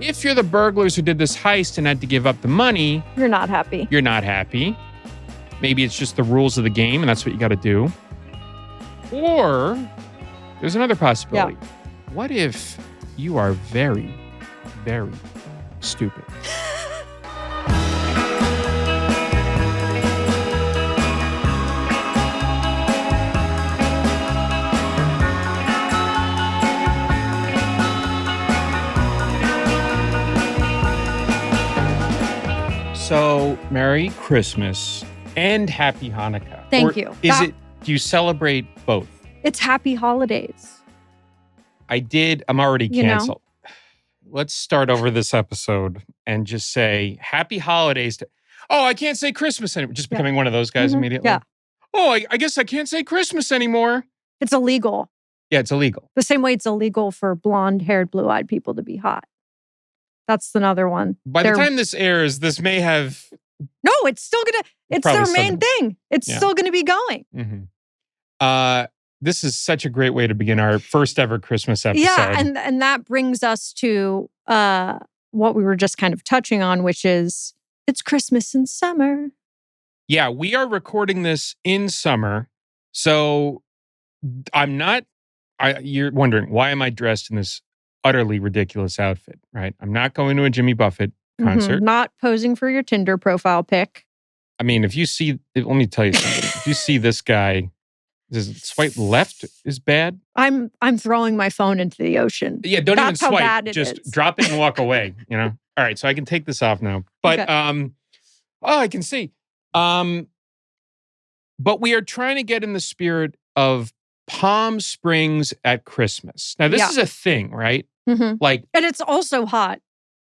If you're the burglars who did this heist and had to give up the money, You're not happy. you're not happy. Maybe it's just the rules of the game and that's what you got to do. Or there's another possibility. What if you are very, very stupid? So, Merry Christmas and Happy Hanukkah. Thank you. Do you celebrate both? It's happy holidays. I'm already canceled. Let's start over this episode and just say happy holidays to, I can't say Christmas anymore. Just becoming one of those guys immediately. Yeah. I guess I can't say Christmas anymore. It's illegal. Yeah, it's illegal. The same way it's illegal for blonde-haired, blue-eyed people to be hot. That's another one. By the time this airs, this may have... No, it's still gonna... It's their main thing. It's still gonna be going. Mm-hmm. This is such a great way to begin our first ever Christmas episode. Yeah, and that brings us to what we were just kind of touching on, which is it's Christmas in summer. Yeah, we are recording this in summer. So you're wondering, why am I dressed in this utterly ridiculous outfit, right? I'm not going to a Jimmy Buffett concert. Not posing for your Tinder profile pic. I mean, let me tell you something. If you see this guy, his swipe left is bad. I'm throwing my phone into the ocean. Yeah, don't That's even how swipe. bad it Just is. drop it and walk away, All right, so I can take this off now. But Okay. I can see. But we are trying to get in the spirit of Palm Springs at Christmas. Now, this is a thing, right? Mm-hmm. Like, and it's also hot.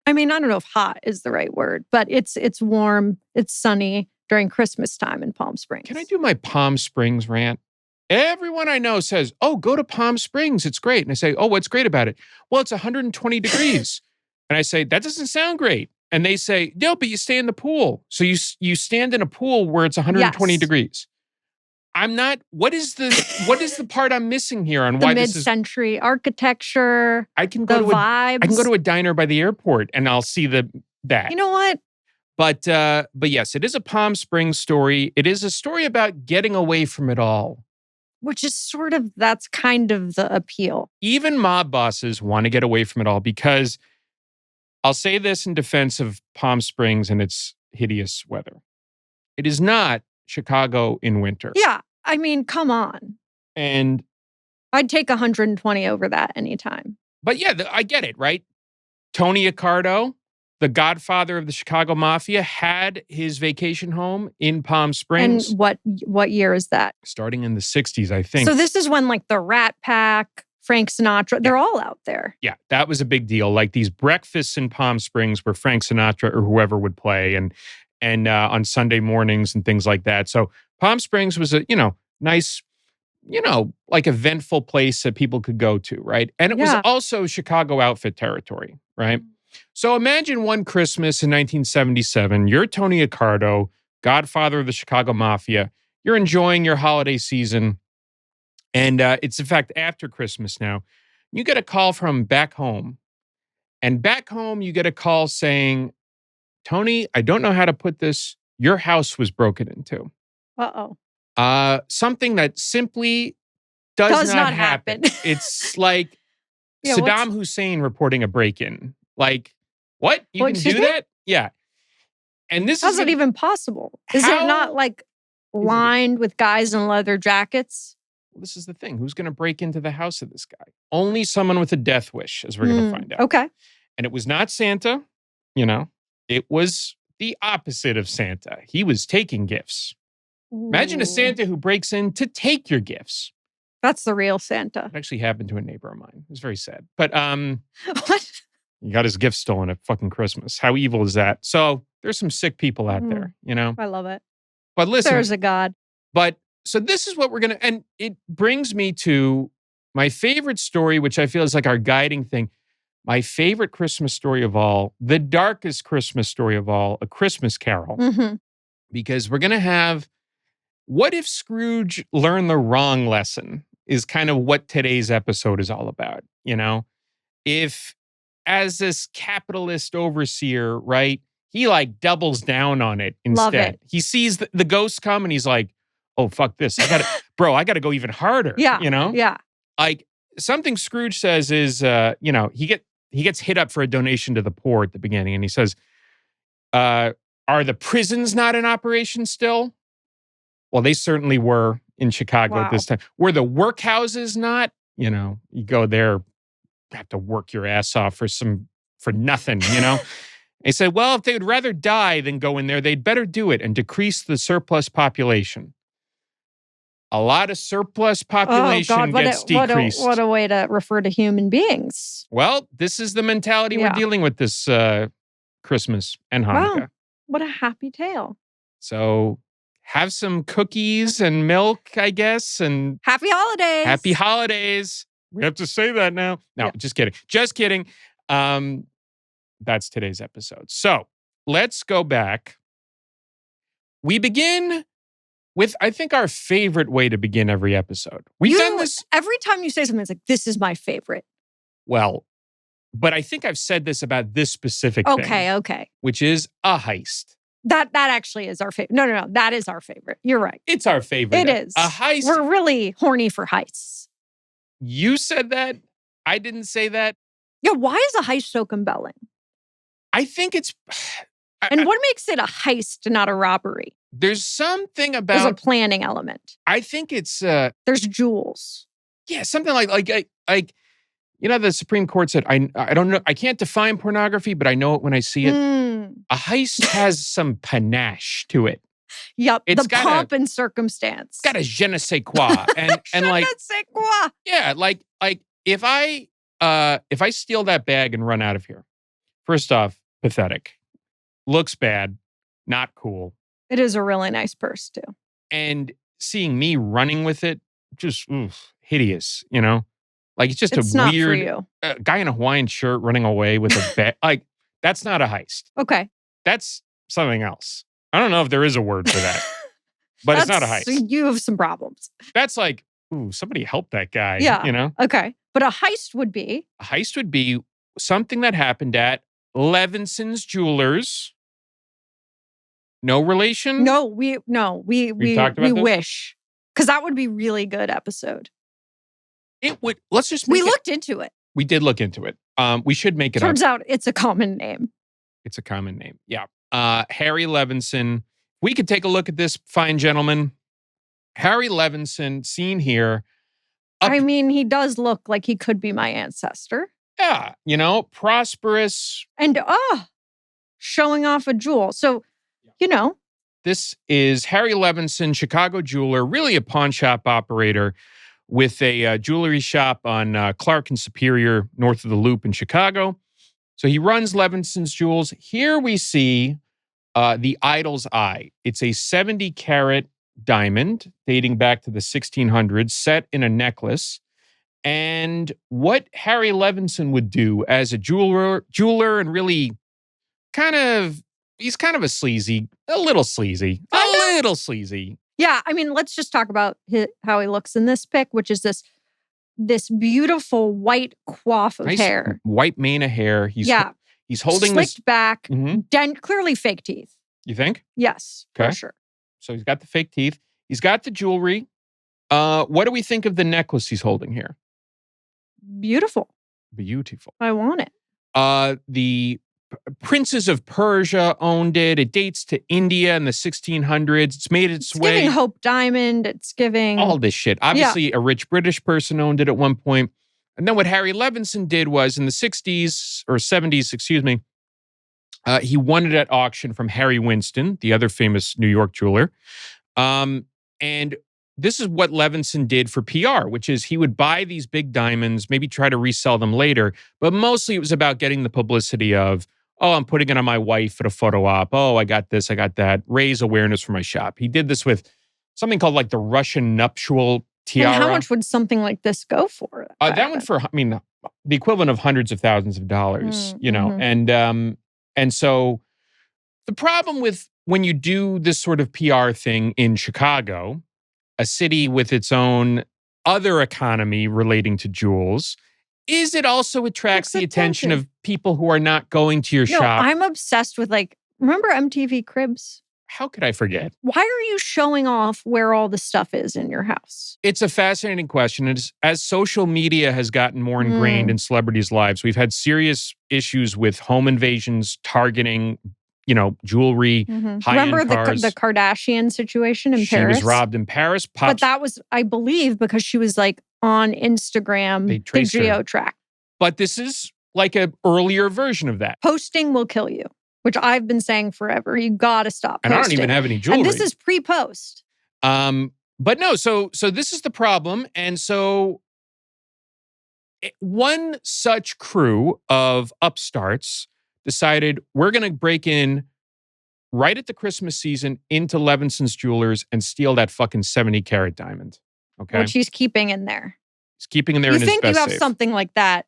I mean, I don't know if hot is the right word, but it's warm, it's sunny during Christmas time in Palm Springs. Can I do my Palm Springs rant? Everyone I know says, go to Palm Springs. It's great. And I say, what's great about it? Well, it's 120 degrees. And I say, that doesn't sound great. And they say, no, but you stay in the pool. So you stand in a pool where it's 120 degrees. I'm not, what is the part I'm missing here on why this is? Mid-century architecture, I can go vibes. I can go to a diner by the airport and I'll see that. You know what? But yes, it is a Palm Springs story. It is a story about getting away from it all. Which is that's kind of the appeal. Even mob bosses want to get away from it all because I'll say this in defense of Palm Springs and its hideous weather. It is not Chicago in winter. Yeah. I mean, come on. And I'd take 120 over that anytime. But yeah, I get it, right? Tony Accardo, the Godfather of the Chicago Mafia, had his vacation home in Palm Springs. And what year is that? Starting in the 60s, I think. So this is when like the Rat Pack, Frank Sinatra, they're all out there. Yeah, that was a big deal. Like these breakfasts in Palm Springs where Frank Sinatra or whoever would play and on Sunday mornings and things like that. So Palm Springs was a, nice, like eventful place that people could go to, right? And it was also Chicago outfit territory, right? So imagine one Christmas in 1977, you're Tony Accardo, Godfather of the Chicago Mafia. You're enjoying your holiday season. And it's, in fact, after Christmas now. You get a call from back home. And back home, you get a call saying, Tony, I don't know how to put this. Your house was broken into. Uh-oh. Something that simply does not happen. It's like Saddam Hussein reporting a break-in. Like, what? You can do that? Yeah. And this how's it even possible? Is it not like lined with guys in leather jackets? Well, this is the thing. Who's going to break into the house of this guy? Only someone with a death wish, as we're going to find out. Okay. And it was not Santa, It was the opposite of Santa. He was taking gifts. Ooh. Imagine a Santa who breaks in to take your gifts. That's the real Santa. It actually happened to a neighbor of mine. It was very sad. But what? He got his gift stolen at fucking Christmas. How evil is that? So there's some sick people out there, I love it. But listen. There's a God. But so this is what we're going to, and it brings me to my favorite story, which I feel is like our guiding thing. My favorite Christmas story of all, the darkest Christmas story of all, A Christmas Carol. Mm-hmm. Because we're going to have, what if Scrooge learned the wrong lesson is kind of what today's episode is all about. If as this capitalist overseer, right? He like doubles down on it instead. Love it. He sees the ghost come and he's like, oh, fuck this. I gotta go even harder. Yeah. You know? Yeah. Like something Scrooge says is, he gets hit up for a donation to the poor at the beginning. And he says, are the prisons not in operation still? Well, they certainly were in Chicago at this time. Were the workhouses not? You go there, have to work your ass off for nothing, They said, well, if they would rather die than go in there, they'd better do it and decrease the surplus population. A lot of surplus population gets decreased. What a way to refer to human beings. Well, this is the mentality we're dealing with this Christmas and Hanukkah. Wow, what a happy tale. So have some cookies and milk, I guess, and happy holidays. Happy holidays. We have to say that now. No, just kidding. Just kidding. That's today's episode. So let's go back. We begin with, I think, our favorite way to begin every episode. We've done this. Every time you say something, it's like, this is my favorite. Well, but I think I've said this about this specific thing. Okay. Which is a heist. That actually is our favorite. No. That is our favorite. You're right. It's our favorite. It is. A heist. We're really horny for heists. You said that. I didn't say that. Yeah, why is a heist so compelling? I think it's... And what makes it a heist and not a robbery? There's something about... There's a planning element. I think it's... There's jewels. Yeah, something like the Supreme Court said, I don't know, I can't define pornography, but I know it when I see it. A heist has some panache to it. Yep, the pomp and circumstance. It's got a je ne sais quoi. And je ne sais quoi. Yeah, like if I steal that bag and run out of here, first off, pathetic. Looks bad, not cool. It is a really nice purse too. And seeing me running with it, just hideous, Like it's just it's a not weird guy in a Hawaiian shirt running away with a bag. Like that's not a heist. Okay. That's something else. I don't know if there is a word for that, but it's not a heist. You have some problems. That's like, somebody help that guy. Yeah. Okay. But a heist would be? A heist would be something that happened at Levinson's Jewelers. No relation? No, we talked about this? wish. Because that would be really good episode. It would. Let's just we looked into it. We did look into it. We should make it Turns out it's a common name. It's a common name. Yeah. Harry Levinson. We could take a look at this fine gentleman. Harry Levinson, seen here. He does look like he could be my ancestor. Yeah. Prosperous. And showing off a jewel. So, This is Harry Levinson, Chicago jeweler, really a pawn shop operator with a jewelry shop on Clark and Superior, north of the Loop in Chicago. So he runs Levinson's Jewels. Here we see the Idol's Eye. It's a 70-carat diamond dating back to the 1600s, set in a necklace. And what Harry Levinson would do as a jeweler and really he's kind of a little sleazy. Yeah, let's just talk about how he looks in this pic, which is this beautiful white coif of hair. White mane of hair. He's holding slicked back, clearly fake teeth. You think? Yes, okay. For sure. So he's got the fake teeth. He's got the jewelry. What do we think of the necklace he's holding here? Beautiful. I want it. The princes of Persia owned it. It dates to India in the 1600s. It's made its way. It's giving Hope Diamond. It's giving... all this shit. Obviously, a rich British person owned it at one point. And then what Harry Levinson did was in the 60s or 70s, he won it at auction from Harry Winston, the other famous New York jeweler. And this is what Levinson did for PR, which is he would buy these big diamonds, maybe try to resell them later. But mostly it was about getting the publicity of, I'm putting it on my wife at a photo op. Oh, I got this, I got that. Raise awareness for my shop. He did this with something called like the Russian nuptial tiara. And how much would something like this go for? That one for, the equivalent of hundreds of thousands of dollars, And so the problem with when you do this sort of PR thing in Chicago, a city with its own other economy relating to jewels, Is it also attracts It's the attention attention. of people who are not going to your No, shop? I'm obsessed with remember MTV Cribs? How could I forget? Why are you showing off where all the stuff is in your house? It's a fascinating question. As social media has gotten more ingrained in celebrities' lives, we've had serious issues with home invasions, targeting, jewelry, high-end Remember cars. the Kardashian situation in Paris? She was robbed in Paris. But that was, I believe, because she was on Instagram. They traced her. geo-tracked. But this is like an earlier version of that. Posting will kill you, which I've been saying forever. You got to stop posting. And I don't even have any jewelry. And this is pre-post. But no, so this is the problem. And so one such crew of upstarts decided we're going to break in right at the Christmas season into Levinson's Jewelers and steal that fucking 70-carat diamond. Okay. Which he's keeping in there. He's keeping in there in his best safe. You think you have something like that,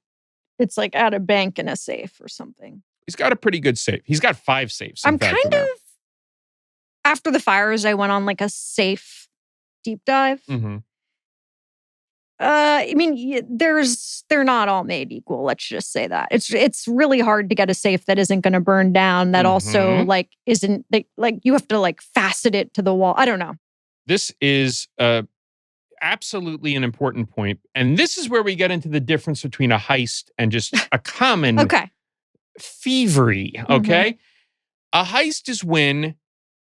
it's at a bank in a safe or something. He's got a pretty good safe. He's got 5 safes. I'm kind of, after the fires, I went on a safe deep dive. Mm-hmm. I mean, they're not all made equal. Let's just say that it's really hard to get a safe that isn't going to burn down. That also isn't you have to facet it to the wall. I don't know. This is absolutely an important point, and this is where we get into the difference between a heist and just a common thievery. Okay, a heist is when,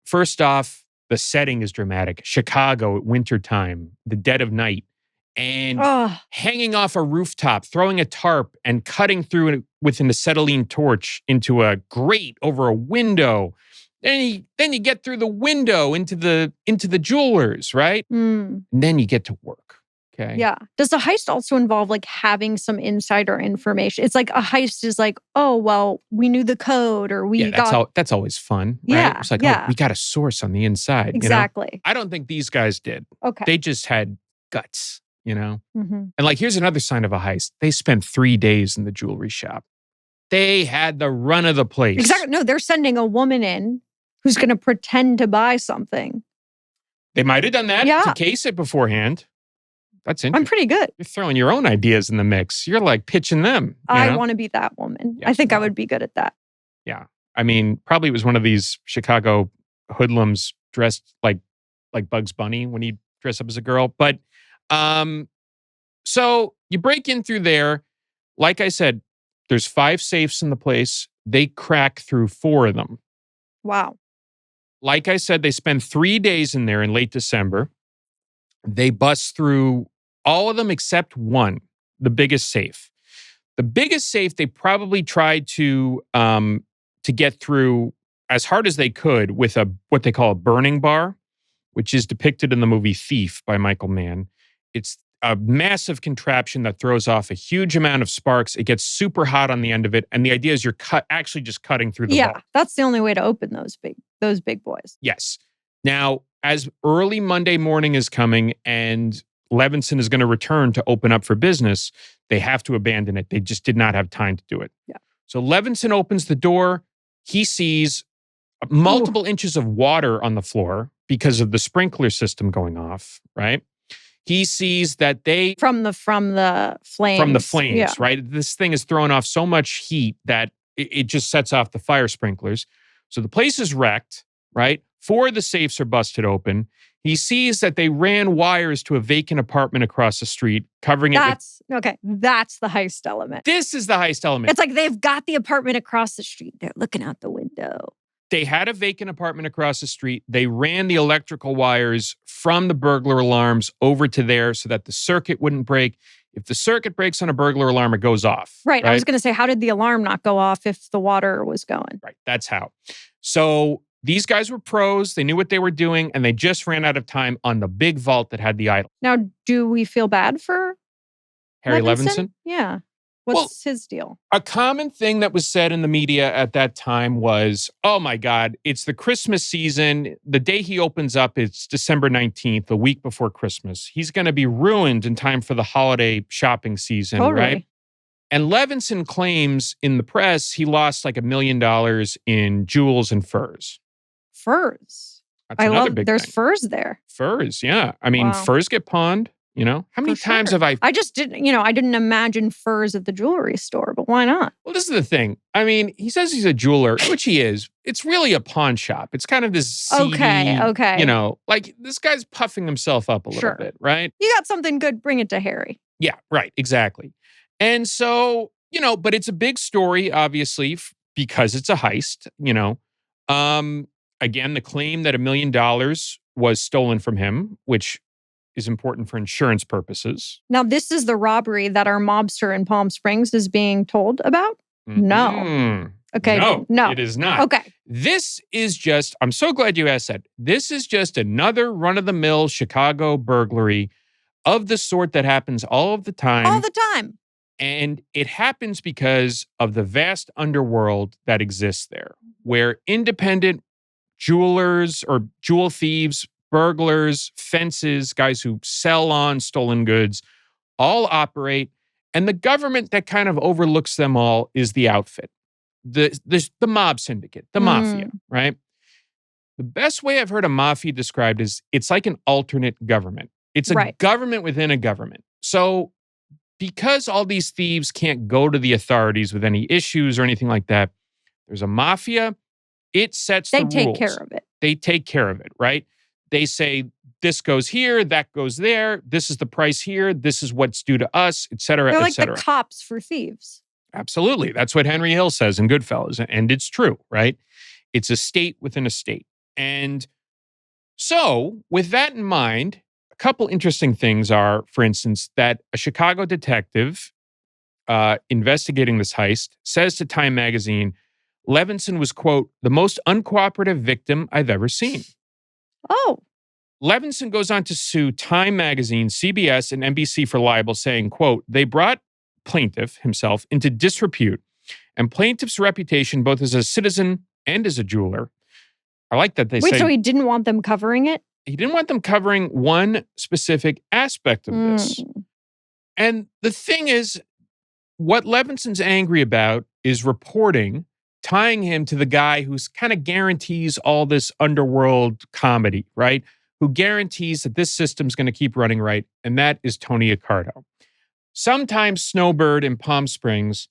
first off, the setting is dramatic. Chicago at wintertime, the dead of night. And hanging off a rooftop, throwing a tarp and cutting through it with an acetylene torch into a grate over a window. Then you get through the window into the jewelers, right? And then you get to work. Okay. Yeah. Does the heist also involve having some insider information? It's a heist is oh, well, we knew the code or we that's always fun, right? Yeah. It's oh, we got a source on the inside. Exactly. I don't think these guys did. Okay. They just had guts. And here's another sign of a heist. They spent 3 days in the jewelry shop. They had the run of the place. Exactly. No, they're sending a woman in who's going to pretend to buy something. They might have done that to case it beforehand. That's interesting. I'm pretty good. You're throwing your own ideas in the mix. You're pitching them. I want to be that woman. Yes, I think I would be good at that. Yeah. I mean, probably it was one of these Chicago hoodlums dressed like Bugs Bunny when he dressed up as a girl. But so you break in through there. Like I said, there's 5 safes in the place. They crack through 4 of them. Wow. Like I said, they spend 3 days in there in late December. They bust through all of them except one, the biggest safe. The biggest safe they probably tried to get through as hard as they could with what they call a burning bar, which is depicted in the movie Thief by Michael Mann. It's a massive contraption that throws off a huge amount of sparks. It gets super hot on the end of it. And the idea is you're actually just cutting through the wall. That's the only way to open those big boys. Yes. Now, as early Monday morning is coming and Levinson is going to return to open up for business, they have to abandon it. They just did not have time to do it. Yeah. So Levinson opens the door. He sees multiple inches of water on the floor because of the sprinkler system going off, right? He sees that they from the flames, right? This thing is throwing off so much heat that it just sets off the fire sprinklers. So the place is wrecked, right? 4 of the safes are busted open. He sees that they ran wires to a vacant apartment across the street, covering it. That's the heist element. This is the heist element. It's they've got the apartment across the street. They're looking out the window. They had a vacant apartment across the street. They ran the electrical wires from the burglar alarms over to there so that the circuit wouldn't break. If the circuit breaks on a burglar alarm, it goes off. Right. I was going to say, how did the alarm not go off if the water was going? Right. That's how. So these guys were pros. They knew what they were doing, and they just ran out of time on the big vault that had the idol. Now, do we feel bad for Harry Levinson? Yeah. What's his deal? A common thing that was said in the media at that time was, oh my God, it's the Christmas season. The day he opens up, it's December 19th, a week before Christmas. He's going to be ruined in time for the holiday shopping season, right? And Levinson claims in the press he lost $1 million in jewels and furs. Furs? That's another big there's thing. furs there. Furs, yeah. I mean, furs get pawned. You know, how many For times sure. have I just didn't, I didn't imagine furs at the jewelry store, but why not? Well, this is the thing. I mean, he says he's a jeweler, which he is. It's really a pawn shop. It's kind of this seedy, Okay. like this guy's puffing himself up a little Sure. bit, right? You got something good, bring it to Harry. Yeah, right. Exactly. And so, but it's a big story, obviously, because it's a heist, Again, the claim that $1 million was stolen from him, which is important for insurance purposes. Now, this is the robbery that our mobster in Palm Springs is being told about? No. Mm-hmm. Okay. No, it is not. Okay. This is just, I'm so glad you asked that. This is just another run-of-the-mill Chicago burglary of the sort that happens all of the time. All the time. And it happens because of the vast underworld that exists there, where independent jewelers or jewel thieves, burglars, fences, guys who sell on stolen goods, all operate. And the government that kind of overlooks them all is the outfit, the mob syndicate, the mafia, right? The best way I've heard a mafia described is it's like an alternate government. It's a government within a government. So because all these thieves can't go to the authorities with any issues or anything like that, there's a mafia. It sets the rules. They take care of it. They take care of it, right? They say, this goes here, that goes there. This is the price here. This is what's due to us, et cetera, They're et like cetera. the cops for thieves. Absolutely. That's what Henry Hill says in Goodfellas. And it's true, right? It's a state within a state. And so with that in mind, a couple interesting things are, for instance, that a Chicago detective investigating this heist says to Time magazine, Levinson was, quote, the most uncooperative victim I've ever seen. Oh. Levinson goes on to sue Time magazine, CBS, and NBC for libel, saying, quote, they brought plaintiff himself into disrepute, and plaintiff's reputation both as a citizen and as a jeweler. I like that they say... Wait, so he didn't want them covering it? He didn't want them covering one specific aspect of this. And the thing is, what Levinson's angry about is reporting tying him to the guy who's kind of guarantees all this underworld comedy, right? Who guarantees that this system's going to keep running right, and that is Tony Accardo. Sometimes Snowbird in Palm Springs.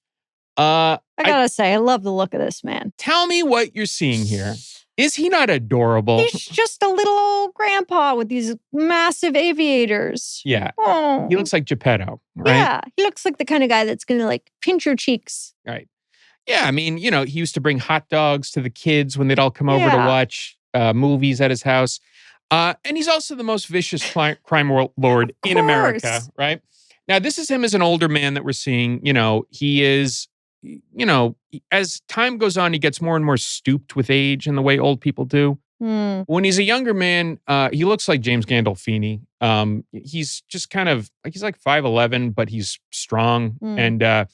I gotta say, I love the look of this man. Tell me what you're seeing here. Is he not adorable? He's just a little old grandpa with these massive aviators. Yeah. Oh. He looks like Geppetto, right? Yeah. He looks like the kind of guy that's going to like pinch your cheeks. Right. Yeah. I mean, he used to bring hot dogs to the kids when they'd all come over to watch movies at his house. And he's also the most vicious crime lord in America, right? Now, this is him as an older man that we're seeing. He is... as time goes on, he gets more and more stooped with age in the way old people do. When he's a younger man, he looks like James Gandolfini. He's just kind of like, he's like 5'11", but he's strong. And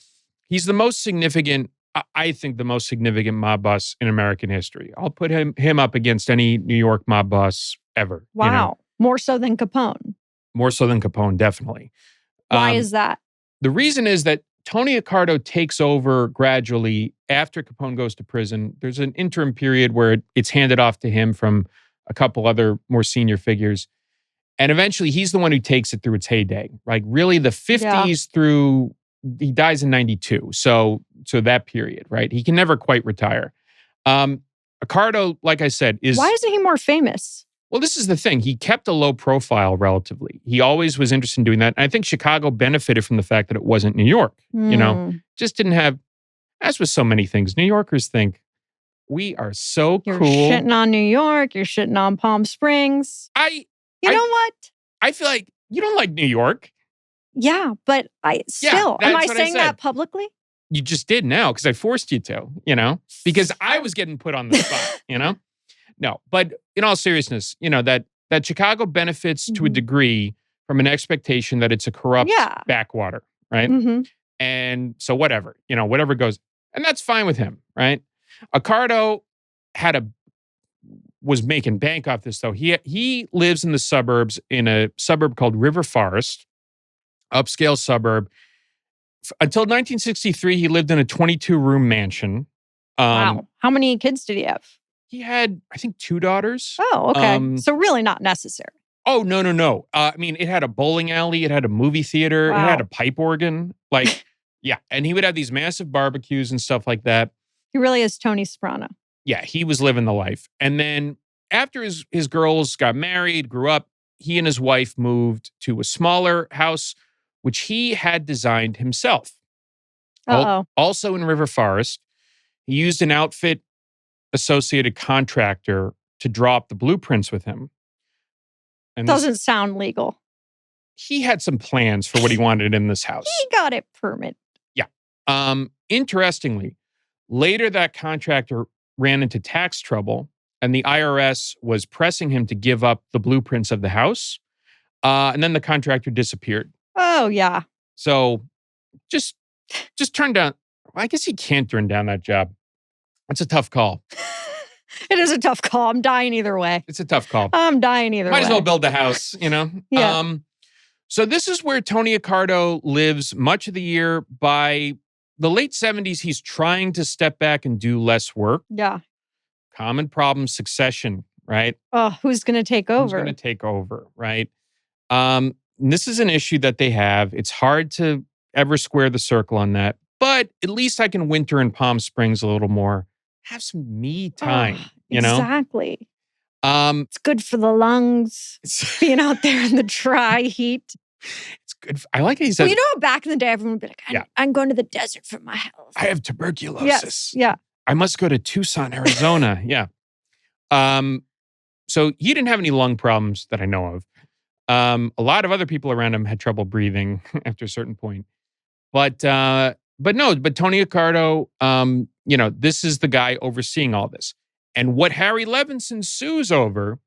he's the most significant, I think the most significant mob boss in American history. I'll put him up against any New York mob boss ever. Wow. More so than Capone. More so than Capone, definitely. Why is that? The reason is that Tony Accardo takes over gradually after Capone goes to prison. There's an interim period where it's handed off to him from a couple other more senior figures. And eventually he's the one who takes it through its heyday. Like really the 50s through, he dies in 92. So that period, right? He can never quite retire. Accardo, like I said, is... Why isn't he more famous? Well, this is the thing. He kept a low profile relatively. He always was interested in doing that. And I think Chicago benefited from the fact that it wasn't New York. Just didn't have, as with so many things, New Yorkers think, we are so You're cool. You're shitting on New York. You're shitting on Palm Springs. You know what? I feel like you don't like New York. Yeah, but am I saying that publicly? You just did now because I forced you to, because I was getting put on the spot, No, but in all seriousness, that Chicago benefits to a degree from an expectation that it's a corrupt backwater, right? And so whatever goes. And that's fine with him, right? Accardo was making bank off this, though. He lives in the suburbs, in a suburb called River Forest, upscale suburb. Until 1963, he lived in a 22-room mansion. Wow. How many kids did he have? He had, I think, 2 daughters. Oh, okay. So really not necessary. Oh, no, no, no. I mean, it had a bowling alley. It had a movie theater. It had a Wow. pipe organ. Like, yeah. And he would have these massive barbecues and stuff like that. He really is Tony Soprano. Yeah, he was living the life. And then after his girls got married, grew up, he and his wife moved to a smaller house, which he had designed himself. Uh-oh. Also in River Forest, he used an outfit associated contractor to draw up the blueprints with him. And Doesn't sound legal. he had some plans for what he wanted in this house. He got it permit. Yeah. Interestingly, later that contractor ran into tax trouble and the IRS was pressing him to give up the blueprints of the house. And then the contractor disappeared. Oh, yeah. So just turn down. I guess he can't turn down that job. It's a tough call. It is a tough call. I'm dying either way. It's a tough call. I'm dying either way. Might as well build the house, you know? Yeah. So this is where Tony Accardo lives much of the year. By the late 70s, he's trying to step back and do less work. Yeah. Common problem, succession, right? Oh, who's going to take over? Who's going to take over, right? This is an issue that they have. It's hard to ever square the circle on that. But at least I can winter in Palm Springs a little more. Have some me time, you know? Exactly. It's good for the lungs, being out there in the dry heat. It's good. I like it. He said, Well, you know, back in the day, everyone would be like, I'm going to the desert for my health. I have tuberculosis. Yes. Yeah. I must go to Tucson, Arizona. Yeah. So he didn't have any lung problems that I know of. A lot of other people around him had trouble breathing after a certain point. But Tony Accardo, this is the guy overseeing all this. And what Harry Levinson sues over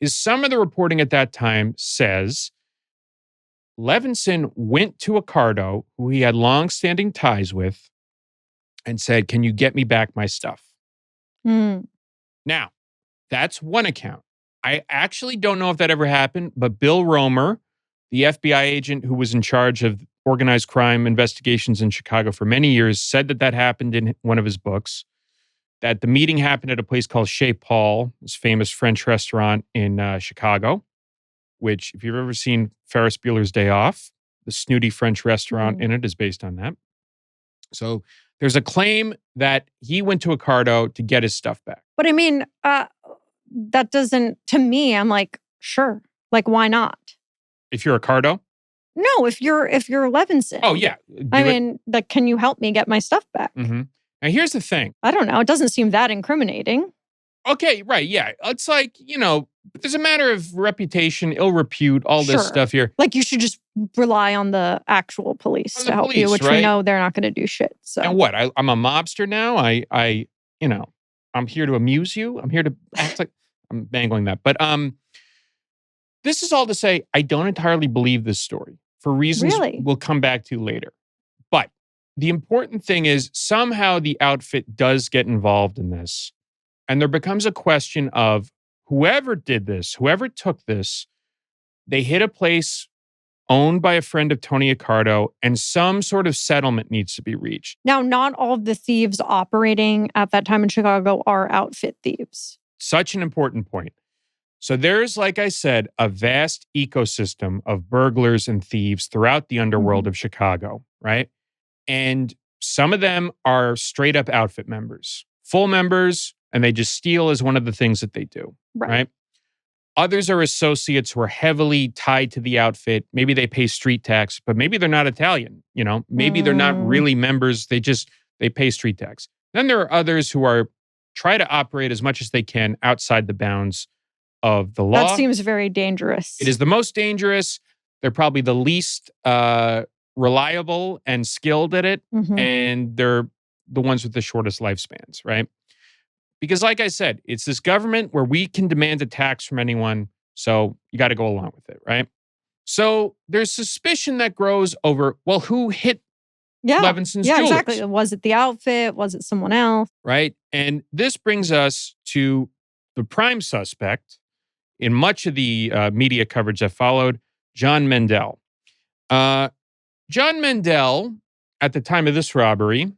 is some of the reporting at that time says Levinson went to Accardo, who he had longstanding ties with, and said, "Can you get me back my stuff?" Now, that's one account. I actually don't know if that ever happened, but Bill Romer, the FBI agent who was in charge of organized crime investigations in Chicago for many years, said that happened in one of his books, that the meeting happened at a place called Chez Paul, this famous French restaurant in Chicago, which, if you've ever seen Ferris Bueller's Day Off, the snooty French restaurant in it is based on that. So there's a claim that he went to Accardo to get his stuff back. But I mean, that doesn't, to me, I'm like, sure. Like, why not? If you're Accardo? No, if you're Levinson. Oh, yeah. I mean, like, can you help me get my stuff back? Mm-hmm. Now, here's the thing. I don't know. It doesn't seem that incriminating. Okay, right. Yeah. It's like, there's a matter of reputation, ill repute, all this stuff here. Like, you should just rely on the actual police to help you, which we know they're not going to do shit. So. And what? I'm a mobster now? I'm here to amuse you. I'm here to act like I'm bangling that. But this is all to say, I don't entirely believe this story for reasons we'll come back to later. But the important thing is somehow the outfit does get involved in this. And there becomes a question of whoever did this, whoever took this, they hit a place owned by a friend of Tony Accardo, and some sort of settlement needs to be reached. Now, not all of the thieves operating at that time in Chicago are outfit thieves. Such an important point. So there's, like I said, a vast ecosystem of burglars and thieves throughout the underworld of Chicago, right? And some of them are straight up outfit members, full members, and they just steal as one of the things that they do, right? Others are associates who are heavily tied to the outfit. Maybe they pay street tax, but maybe they're not Italian, Maybe they're not really members. They pay street tax. Then there are others who try to operate as much as they can outside the bounds of the law. That seems very dangerous. It is the most dangerous. They're probably the least reliable and skilled at it. And they're the ones with the shortest lifespans, right? Because like I said, it's this government where we can demand a tax from anyone. So you got to go along with it, right? So there's suspicion that grows over, well, who hit Levinson's jewelers? Yeah, exactly. Was it the outfit? Was it someone else? Right. And this brings us to the prime suspect in much of the media coverage that followed, John Mendel. John Mendel, at the time of this robbery,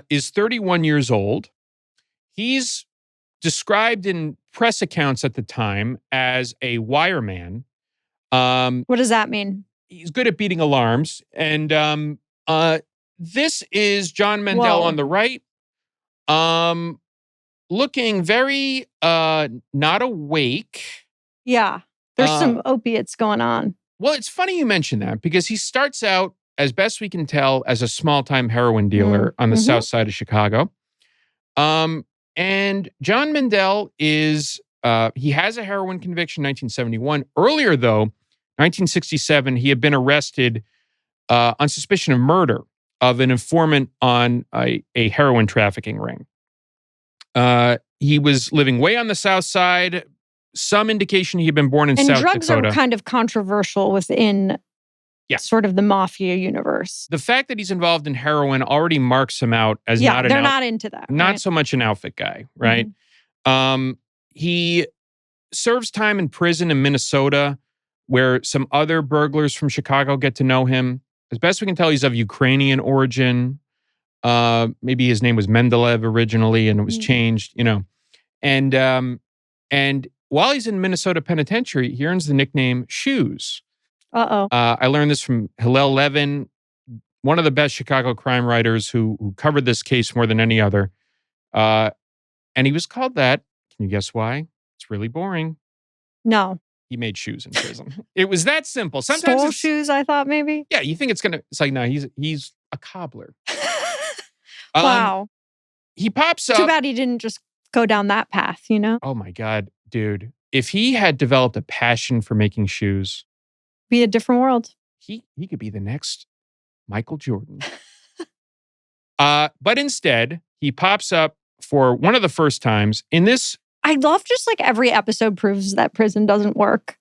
is 31 years old. He's described in press accounts at the time as a wireman. What does that mean? He's good at beating alarms. And this is John Mendel Whoa. on the right. Looking very not awake. Yeah. There's some opiates going on. Well, it's funny you mention that because he starts out, as best we can tell, as a small-time heroin dealer on the south side of Chicago. And John Mendel is, he has a heroin conviction in 1971. Earlier, though, 1967, he had been arrested on suspicion of murder of an informant on a heroin trafficking ring. He was living way on the south side. Some indication he had been born in South Dakota. And drugs are kind of controversial within sort of the mafia universe. The fact that he's involved in heroin already marks him out as they're not into that. Not so much an outfit guy, right? He serves time in prison in Minnesota where some other burglars from Chicago get to know him. As best we can tell, he's of Ukrainian origin. Maybe his name was Mendeleev originally and it was changed, And while he's in Minnesota Penitentiary, he earns the nickname Shoes. I learned this from Hillel Levin, one of the best Chicago crime writers who covered this case more than any other. And he was called that. Can you guess why? It's really boring. No. He made shoes in prison. It was that simple. Sometimes stole shoes, I thought maybe. Yeah, you think it's like, no, he's a cobbler. Wow. He pops up. Too bad he didn't just go down that path, Oh my God, dude. If he had developed a passion for making shoes, be a different world. He could be the next Michael Jordan. But instead, he pops up for one of the first times in this. I love just like every episode proves that prison doesn't work.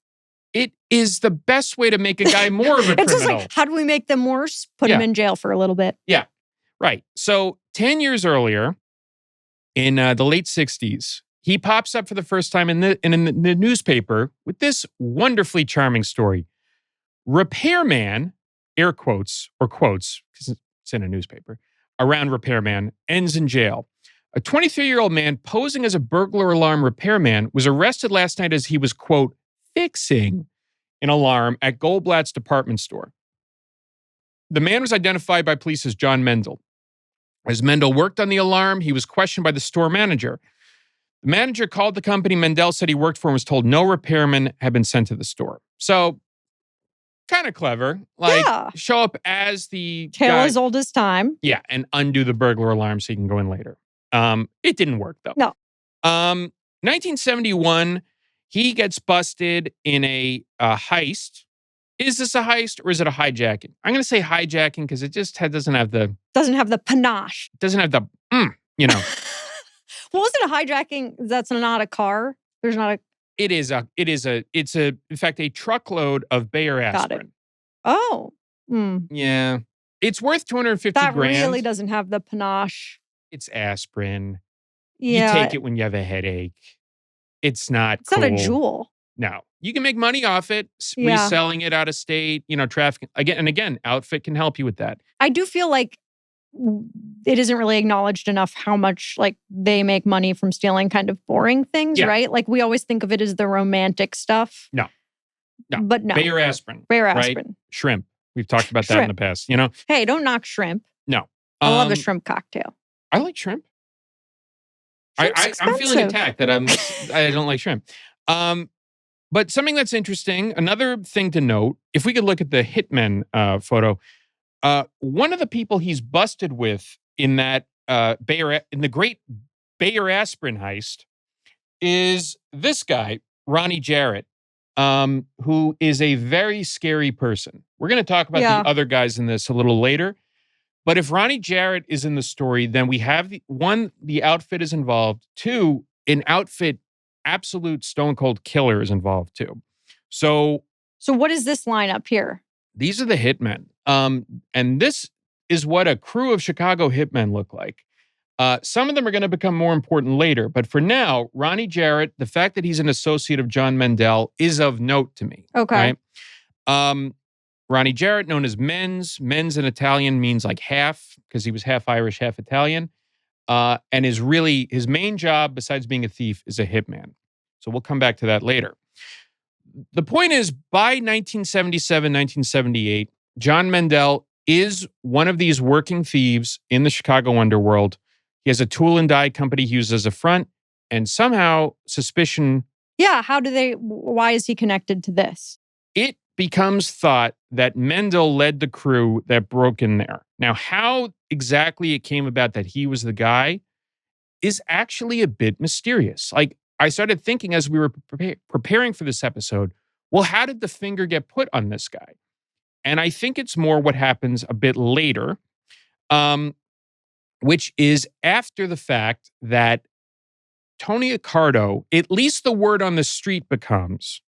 It is the best way to make a guy more of a criminal. It's just like, how do we make them worse? Put him in jail for a little bit. Yeah, right. So 10 years earlier, in the late 60s, he pops up for the first time in the newspaper with this wonderfully charming story. Repairman, air quotes or quotes, because it's in a newspaper, around repairman, ends in jail. A 23-year-old man posing as a burglar alarm repairman was arrested last night as he was, quote, fixing an alarm at Goldblatt's department store. The man was identified by police as John Mendel. As Mendel worked on the alarm, he was questioned by the store manager. The manager called the company Mendel said he worked for and was told no repairman had been sent to the store. So, kind of clever. Show up as the tale guy, as old as time. Yeah, and undo the burglar alarm so he can go in later. It didn't work, though. No. 1971, he gets busted in a heist. Is this a heist or is it a hijacking? I'm going to say hijacking because it just doesn't have the panache. Doesn't have the, Well, was it a hijacking? That's not a car. There's not a. It's in fact, a truckload of Bayer aspirin. Got it. Oh. Yeah. It's worth $250,000. That really doesn't have the panache. It's aspirin. Yeah. You take it when you have a headache. It's not It's not a jewel. No. You can make money off it, reselling it out of state, trafficking. Again, Outfit can help you with that. I do feel like it isn't really acknowledged enough how much like they make money from stealing kind of boring things, right? Like we always think of it as the romantic stuff. No. But no. Bayer aspirin. Right? Shrimp. We've talked about that in the past, Hey, don't knock shrimp. No. I love a shrimp cocktail. I like shrimp. I'm feeling attacked that I don't like shrimp. But something that's interesting, another thing to note, if we could look at the hitman photo, one of the people he's busted with in that in the great Bayer aspirin heist is this guy, Ronnie Jarrett, who is a very scary person. We're going to talk about the other guys in this a little later. But if Ronnie Jarrett is in the story, then we have the outfit is involved. Two, an outfit absolute stone cold killer is involved too. So what is this lineup here? These are the hitmen. And this is what a crew of Chicago hitmen look like. Some of them are going to become more important later. But for now, Ronnie Jarrett, the fact that he's an associate of John Mendel is of note to me. Okay. Right? Ronnie Jarrett, known as Men's. Men's in Italian means like half, because he was half Irish, half Italian. And his main job, besides being a thief, is a hitman. So we'll come back to that later. The point is, by 1977, 1978, John Mendel is one of these working thieves in the Chicago underworld. He has a tool and die company he uses as a front, and somehow suspicion... Yeah, why is he connected to this? It becomes thought that Mendel led the crew that broke in there. Now, how exactly it came about that he was the guy is actually a bit mysterious. Like, I started thinking as we were preparing for this episode, well, how did the finger get put on this guy? And I think it's more what happens a bit later, which is after the fact that Tony Accardo, at least the word on the street becomes,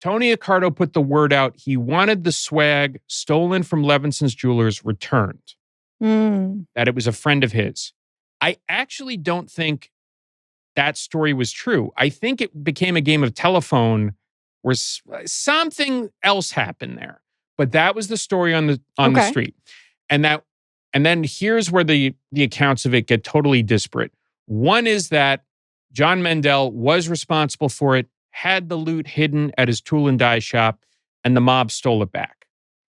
Tony Accardo put the word out. He wanted the swag stolen from Levinson's jewelers returned. That it was a friend of his. I actually don't think that story was true. I think it became a game of telephone where something else happened there. But that was the story on the street. And then here's where the accounts of it get totally disparate. One is that John Mendel was responsible for it, had the loot hidden at his tool and die shop, and the mob stole it back.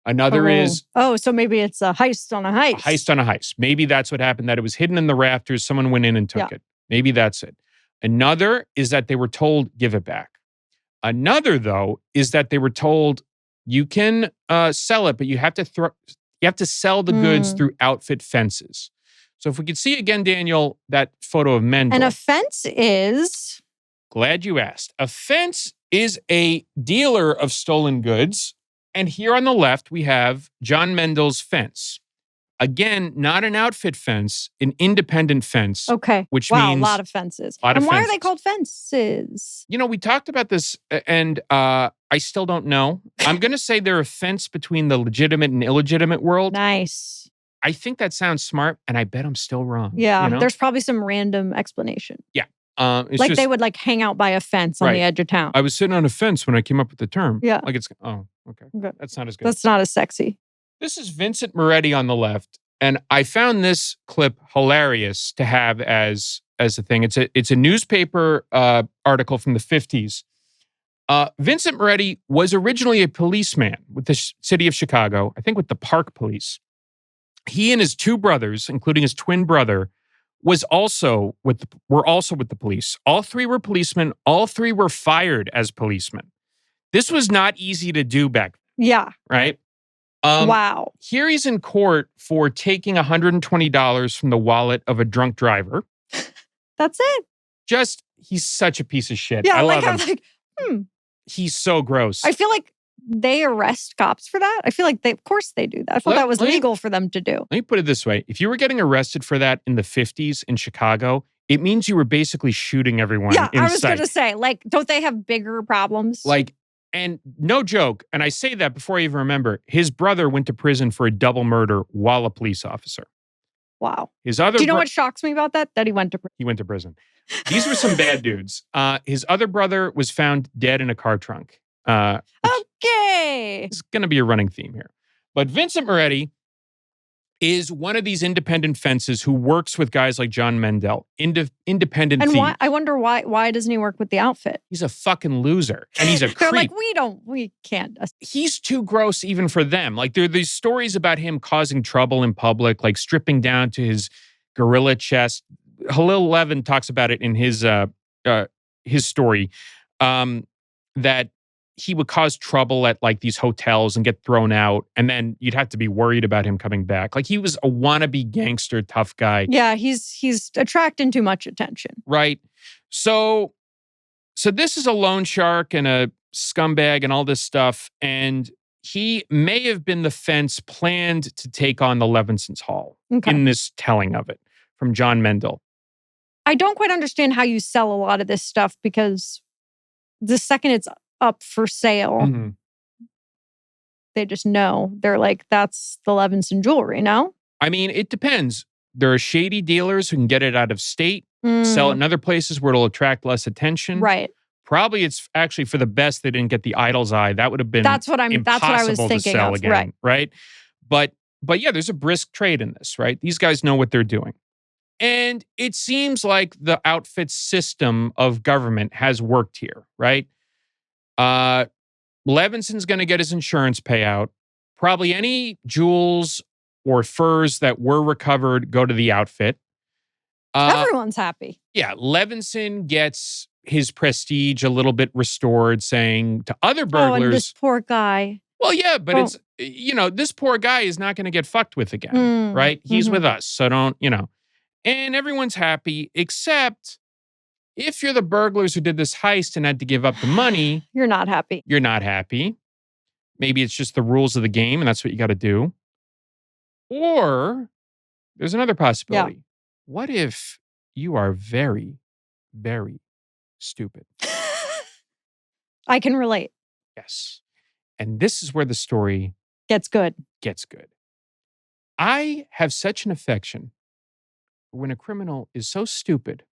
Another is... Oh, so maybe it's a heist on a heist. A heist on a heist. Maybe that's what happened, that it was hidden in the rafters. Someone went in and took it. Maybe that's it. Another is that they were told, give it back. Another, though, is that they were told, you can sell it, but you have to sell the goods through outfit fences. So if we could see again, Daniel, that photo of Mendel. And a fence is... Glad you asked. A fence is a dealer of stolen goods. And here on the left, we have John Mendel's fence. Again, not an outfit fence, an independent fence. Okay. Which means... a lot of fences. And why are they called fences? You know, we talked about this, and I still don't know. I'm going to say they're a fence between the legitimate and illegitimate world. Nice. I think that sounds smart, and I bet I'm still wrong. Yeah, you know? There's probably some random explanation. Yeah. They would hang out by a fence on the edge of town. I was sitting on a fence when I came up with the term. Yeah. Okay. That's not as good. That's not as sexy. This is Vincent Moretti on the left, and I found this clip hilarious to have as a thing. It's a newspaper article from the 50s. Vincent Moretti was originally a policeman with the city of Chicago, I think with the Park Police. He and his two brothers, including his twin brother, were also with the police. All three were policemen. All three were fired as policemen. This was not easy to do back then. Yeah. Right? Wow. Here he's in court for taking $120 from the wallet of a drunk driver. That's it. He's such a piece of shit. Yeah, I love him. He's so gross. I feel like they arrest cops for that. I feel like of course they do that. I thought that was legal for them to do. Let me put it this way. If you were getting arrested for that in the 50s in Chicago, it means you were basically shooting everyone. Yeah, I was going to say, don't they have bigger problems? And no joke, and I say that before I even remember, his brother went to prison for a double murder while a police officer. Wow. Do you know what shocks me about that? That he went to prison. He went to prison. These were some bad dudes. His other brother was found dead in a car trunk. Okay. It's going to be a running theme here. But Vincent Moretti is one of these independent fences who works with guys like John Mendel, independent and thief. I wonder why doesn't he work with the outfit? He's a fucking loser. And he's a They're creep. we can't. He's too gross even for them. There are these stories about him causing trouble in public, stripping down to his gorilla chest. Hillel Levin talks about it in his story, that he would cause trouble at these hotels and get thrown out. And then you'd have to be worried about him coming back. He was a wannabe gangster, tough guy. Yeah, he's attracting too much attention. Right. So this is a loan shark and a scumbag and all this stuff. And he may have been the fence planned to take on the Levinson's Hall in this telling of it from John Mendel. I don't quite understand how you sell a lot of this stuff, because the second it's up for sale, they just know. They're like, that's the Levinson jewelry, no? I mean, it depends. There are shady dealers who can get it out of state, sell it in other places where it'll attract less attention. Right. Probably it's actually for the best they didn't get the idol's eye. That would have been that's what I was thinking to sell of. again, right? But yeah, there's a brisk trade in this, right? These guys know what they're doing. And it seems like the outfit system of government has worked here, right? Levinson's going to get his insurance payout. Probably any jewels or furs that were recovered go to the outfit. Everyone's happy. Yeah, Levinson gets his prestige a little bit restored, saying to other burglars, and this poor guy. well, yeah, but it's, this poor guy is not going to get fucked with again, right? He's with us, so don't, and everyone's happy, except if you're the burglars who did this heist and had to give up the money. You're not happy. You're not happy. Maybe it's just the rules of the game and that's what you got to do. Or there's another possibility. Yeah. What if you are very, very stupid? I can relate. Yes. And this is where the story gets good. I have such an affection for when a criminal is so stupid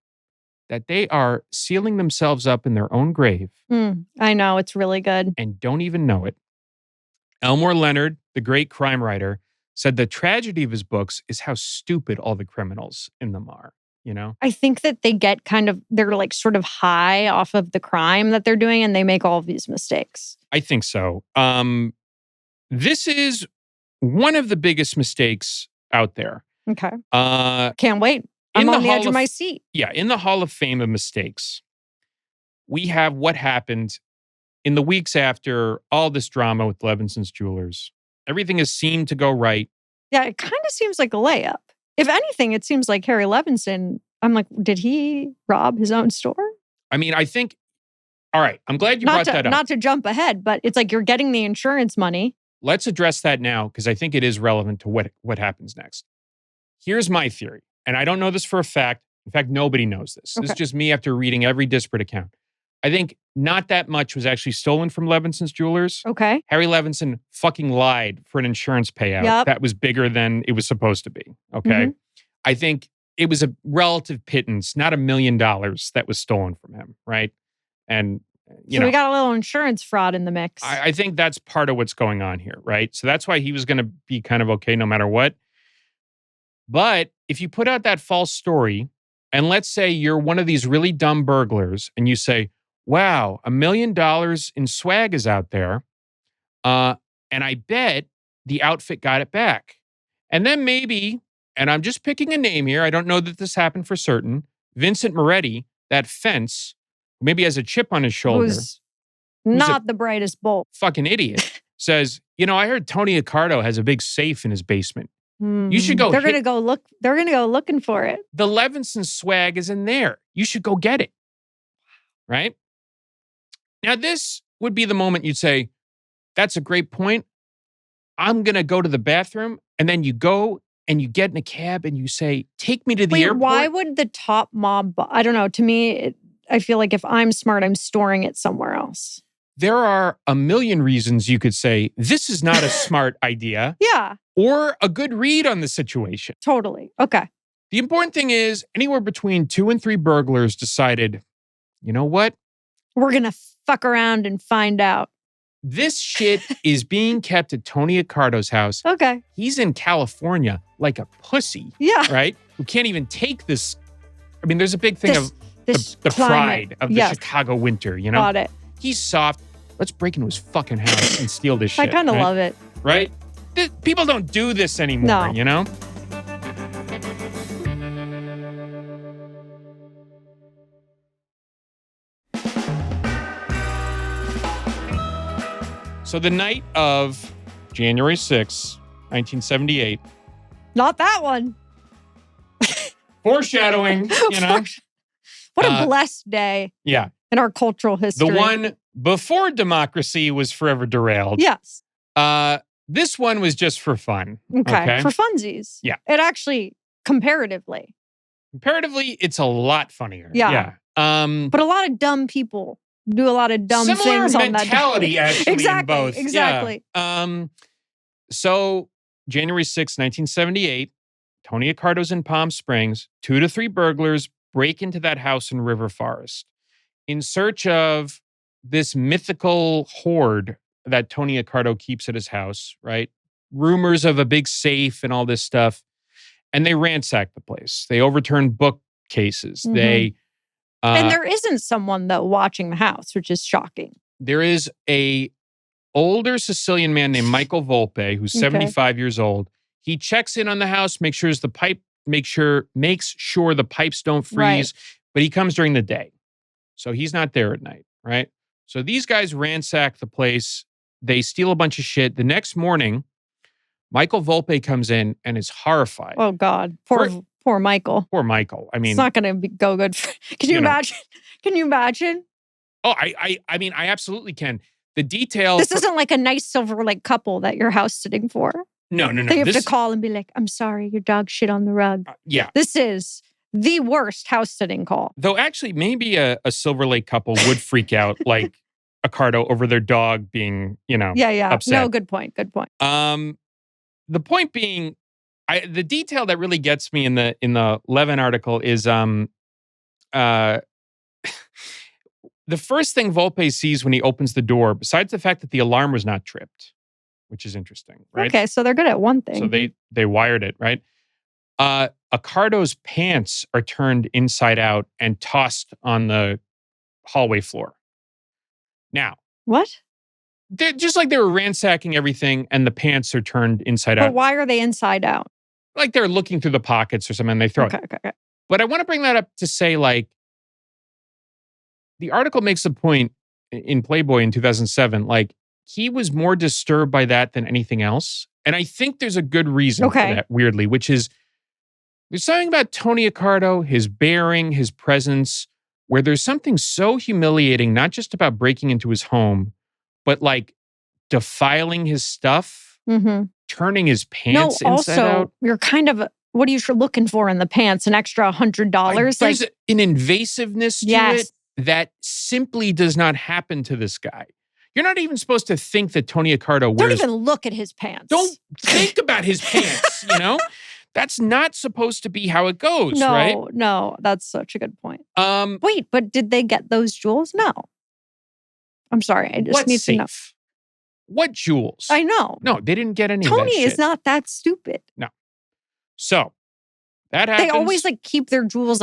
that they are sealing themselves up in their own grave. I know, it's really good. And don't even know it. Elmore Leonard, the great crime writer, said the tragedy of his books is how stupid all the criminals in them are, I think that they get they're like sort of high off of the crime that they're doing and they make all of these mistakes. I think so. This is one of the biggest mistakes out there. Okay. Can't wait. I'm on the edge of my seat. Yeah, in the Hall of Fame of mistakes, we have what happened in the weeks after all this drama with Levinson's jewelers. Everything has seemed to go right. Yeah, it kind of seems like a layup. If anything, it seems like Harry Levinson, I'm like, did he rob his own store? I mean, I think, all right, I'm glad you brought that up. Not to jump ahead, but it's like you're getting the insurance money. Let's address that now because I think it is relevant to what happens next. Here's my theory, and I don't know this for a fact. In fact, nobody knows this. Okay. This is just me after reading every disparate account. I think not that much was actually stolen from Levinson's jewelers. Okay. Harry Levinson fucking lied for an insurance payout that was bigger than it was supposed to be. Okay. Mm-hmm. I think it was a relative pittance, not $1 million that was stolen from him, right? And so we got a little insurance fraud in the mix. I think that's part of what's going on here, right? So that's why he was going to be kind of okay no matter what. But if you put out that false story, and let's say you're one of these really dumb burglars, and you say, wow, $1 million in swag is out there, and I bet the outfit got it back. And then maybe, and I'm just picking a name here, I don't know that this happened for certain, Vincent Moretti, that fence, maybe has a chip on his shoulder. Who's not the brightest bulb. Fucking idiot. Says, I heard Tony Accardo has a big safe in his basement. You should go. They're going to go look. They're going to go looking for it. The Levinson swag is in there. You should go get it. Right? Now, this would be the moment you'd say, that's a great point. I'm going to go to the bathroom. And then you go and you get in a cab and you say, take me to the airport. Why would the top mob? I don't know. To me, I feel like if I'm smart, I'm storing it somewhere else. There are a million reasons you could say, this is not a smart idea. Yeah. Or a good read on the situation. Totally. Okay. The important thing is anywhere between 2 and 3 burglars decided, you know what? We're going to fuck around and find out. This shit is being kept at Tony Accardo's house. Okay. He's in California like a pussy. Yeah. Right? Who can't even take this. I mean, there's a big thing of the pride of the Chicago winter, Got it. He's soft. Let's break into his fucking house and steal this shit. I kind of love it. Right? People don't do this anymore, No. So the night of January 6th, 1978. Not that one. Foreshadowing, What a blessed day. Yeah. In our cultural history. The one before democracy was forever derailed. Yes. This one was just for fun. Okay. For funsies. Yeah. It actually, comparatively, it's a lot funnier. Yeah. But a lot of dumb people do a lot of dumb things on that day. Similar mentality, actually, exactly, in both. Exactly. Yeah. So, January 6, 1978, Tony Accardo's in Palm Springs. 2 to 3 burglars break into that house in River Forest in search of this mythical hoard that Tony Accardo keeps at his house, right? Rumors of a big safe and all this stuff. and they ransack the place. They overturn bookcases. And there isn't someone, though, watching the house, which is shocking. There is a older Sicilian man named Michael Volpe, who's 75 years old. He checks in on the house, makes sure the pipes don't freeze, but he comes during the day. So he's not there at night, right? So these guys ransack the place. They steal a bunch of shit. The next morning, Michael Volpe comes in and is horrified. Oh, God. Poor Michael. Poor Michael. I mean, it's not going to go good. Can you imagine? Can you imagine? Oh, I mean, I absolutely can. The details. This isn't like a nice Silver Lake couple that you're house sitting for. No. They have to call and be like, I'm sorry, your dog shit on the rug. Yeah. This is the worst house sitting call. Though actually, maybe a Silver Lake couple would freak out like Accardo over their dog being, upset. No, good point. Good point. The point being, the detail that really gets me in the Levin article is the first thing Volpe sees when he opens the door, besides the fact that the alarm was not tripped, which is interesting, right? Okay, so they're good at one thing. So they wired it, right? Accardo's pants are turned inside out and tossed on the hallway floor. Now, what? They're just like they were ransacking everything, and the pants are turned inside out. But why are they inside out? Like they're looking through the pockets or something, and they throw it. Okay. But I want to bring that up to say, like, the article makes a point in Playboy in 2007, like, he was more disturbed by that than anything else. And I think there's a good reason for that, weirdly, which is there's something about Tony Accardo, his bearing, his presence, where there's something so humiliating, not just about breaking into his home, but like defiling his stuff, turning his pants inside out. You're kind of, what are you looking for in the pants? An extra $100? There's an invasiveness to it that simply does not happen to this guy. You're not even supposed to think that Tony Accardo wears... Don't even look at his pants. Don't think about his pants, That's not supposed to be how it goes, right? No, that's such a good point. Wait, but did they get those jewels? No. I'm sorry, I just need to know. What jewels? I know. No, they didn't get any of that Tony shit. is not that stupid. No. So, that happens. They always keep their jewels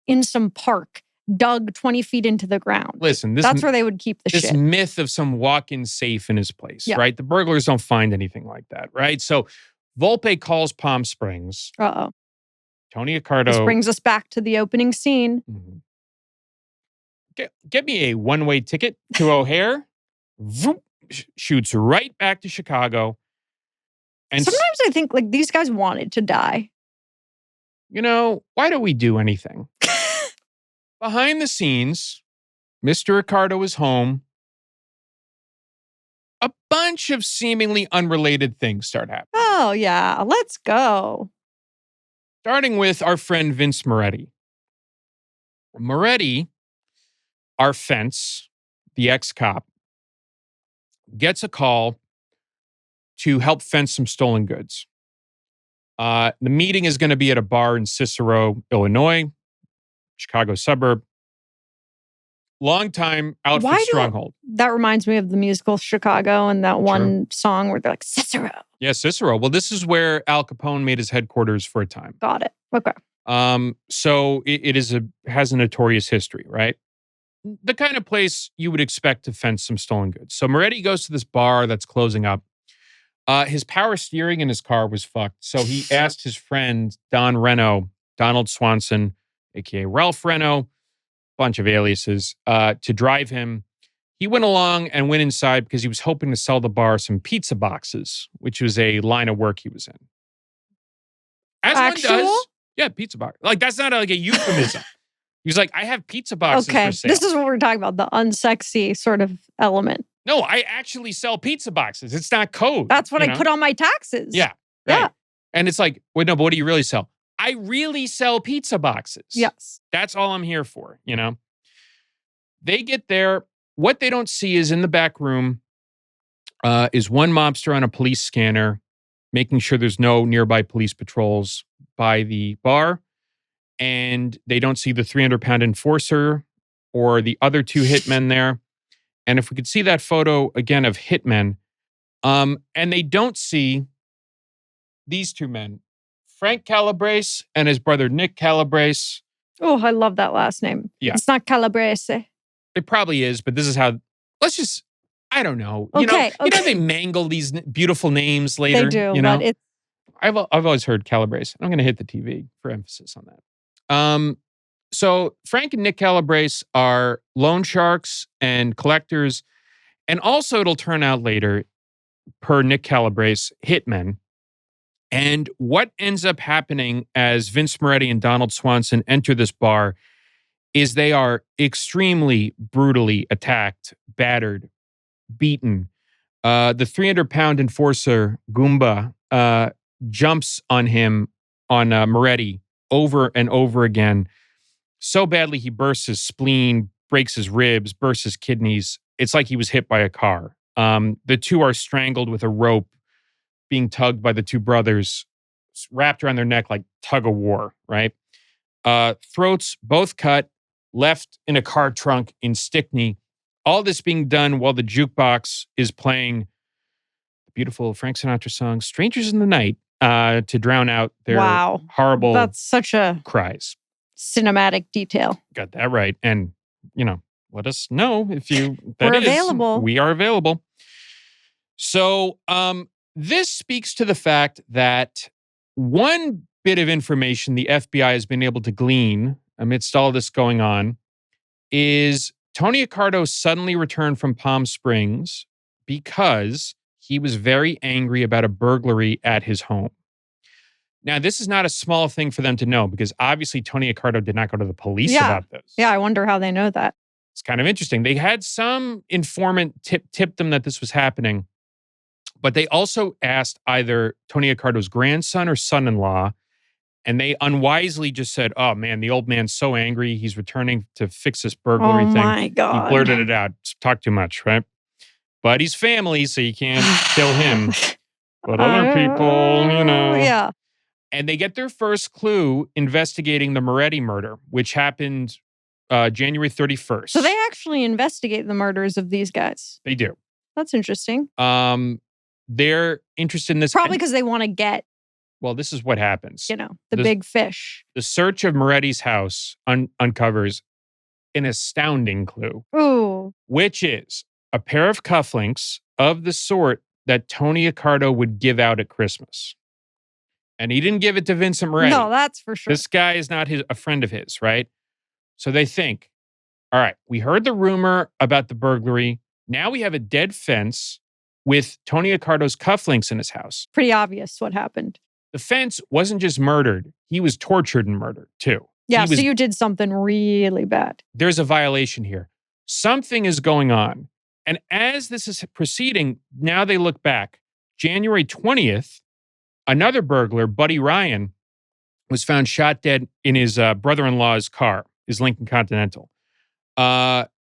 in some park, dug 20 feet into the ground. Listen, that's where they would keep the shit. This myth of some walk-in safe in his place, right? The burglars don't find anything like that, right? So, Volpe calls Palm Springs. Uh-oh. Tony Accardo. This brings us back to the opening scene. Mm-hmm. Get me a one-way ticket to O'Hare. Shoots right back to Chicago. And sometimes I think these guys wanted to die. Why do we do anything? Behind the scenes, Mr. Accardo is home. A bunch of seemingly unrelated things start happening. Oh, yeah. Let's go. Starting with our friend Vince Moretti. Moretti, our fence, the ex-cop, gets a call to help fence some stolen goods. The meeting is going to be at a bar in Cicero, Illinois, Chicago suburb. Longtime outfit stronghold. That reminds me of the musical Chicago and that one song where they're like, Cicero. Yeah, Cicero. Well, this is where Al Capone made his headquarters for a time. Got it. Okay. So it has a notorious history, right? The kind of place you would expect to fence some stolen goods. So Moretti goes to this bar that's closing up. His power steering in his car was fucked. So he asked his friend Donald Swanson, aka Ralph Reno, bunch of aliases, to drive him. He went along and went inside because he was hoping to sell the bar some pizza boxes, which was a line of work he was in. As one does. Yeah, pizza box. That's not a euphemism. He was like, I have pizza boxes for sale. This is what we're talking about, the unsexy sort of element. No, I actually sell pizza boxes. It's not code. That's what I put on my taxes. Yeah. Right. Yeah. And it's like, wait, no, but what do you really sell? I really sell pizza boxes. Yes. That's all I'm here for, They get there. What they don't see is in the back room is one mobster on a police scanner, making sure there's no nearby police patrols by the bar. And they don't see the 300-pound enforcer or the other two hitmen there. And if we could see that photo again of hitmen, and they don't see these two men Frank Calabrese and his brother Nick Calabrese. Oh, I love that last name. Yeah. It's not Calabrese. It probably is, but this is how, I don't know. Okay. You know they mangle these beautiful names later. They do, you know? but it's... I've always heard Calabrese. I'm going to hit the TV for emphasis on that. So Frank and Nick Calabrese are loan sharks and collectors. And also it'll turn out later, per Nick Calabrese, hitmen. And what ends up happening as Vince Moretti and Donald Swanson enter this bar is they are extremely brutally attacked, battered, beaten. The 300-pound enforcer, Goomba, jumps on Moretti over and over again. So badly he bursts his spleen, breaks his ribs, bursts his kidneys. It's like he was hit by a car. The two are strangled with a rope, being tugged by the two brothers, wrapped around their neck like tug of war, right? Throats both cut, left in a car trunk in Stickney. All this being done while the jukebox is playing the beautiful Frank Sinatra song, Strangers in the Night, to drown out their horrible That's such a cries. Cinematic detail. Got that right. And, let us know if We're available. We are available. So this speaks to the fact that one bit of information the FBI has been able to glean amidst all this going on is Tony Accardo suddenly returned from Palm Springs because he was very angry about a burglary at his home. Now, this is not a small thing for them to know because obviously Tony Accardo did not go to the police about this. Yeah, I wonder how they know that. It's kind of interesting. They had some informant tip them that this was happening, but they also asked either Tony Accardo's grandson or son-in-law, and they unwisely just said, oh man, the old man's so angry. He's returning to fix this burglary thing. Oh my God. He blurted it out. Talk too much, right? But he's family, so you can't kill him. But other people, Yeah. And they get their first clue investigating the Moretti murder, which happened January 31st. So they actually investigate the murders of these guys. They do. That's interesting. They're interested in this. Probably because they want to get, well, this is what happens. The big fish. The search of Moretti's house uncovers an astounding clue. Ooh. Which is a pair of cufflinks of the sort that Tony Accardo would give out at Christmas. And he didn't give it to Vincent Moretti. No, that's for sure. This guy is not a friend of his, right? So they think, all right, we heard the rumor about the burglary. Now we have a dead fence with Tony Accardo's cufflinks in his house. Pretty obvious what happened. The fence wasn't just murdered. He was tortured and murdered too. Yeah, so you did something really bad. There's a violation here. Something is going on. And as this is proceeding, now they look back. January 20th, another burglar, Buddy Ryan, was found shot dead in his brother-in-law's car, his Lincoln Continental.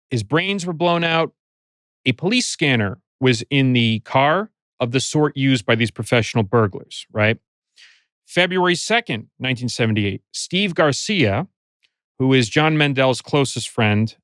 His brains were blown out. A police scanner was in the car of the sort used by these professional burglars, right? February 2nd, 1978, Steve Garcia, who is John Mendel's closest friend,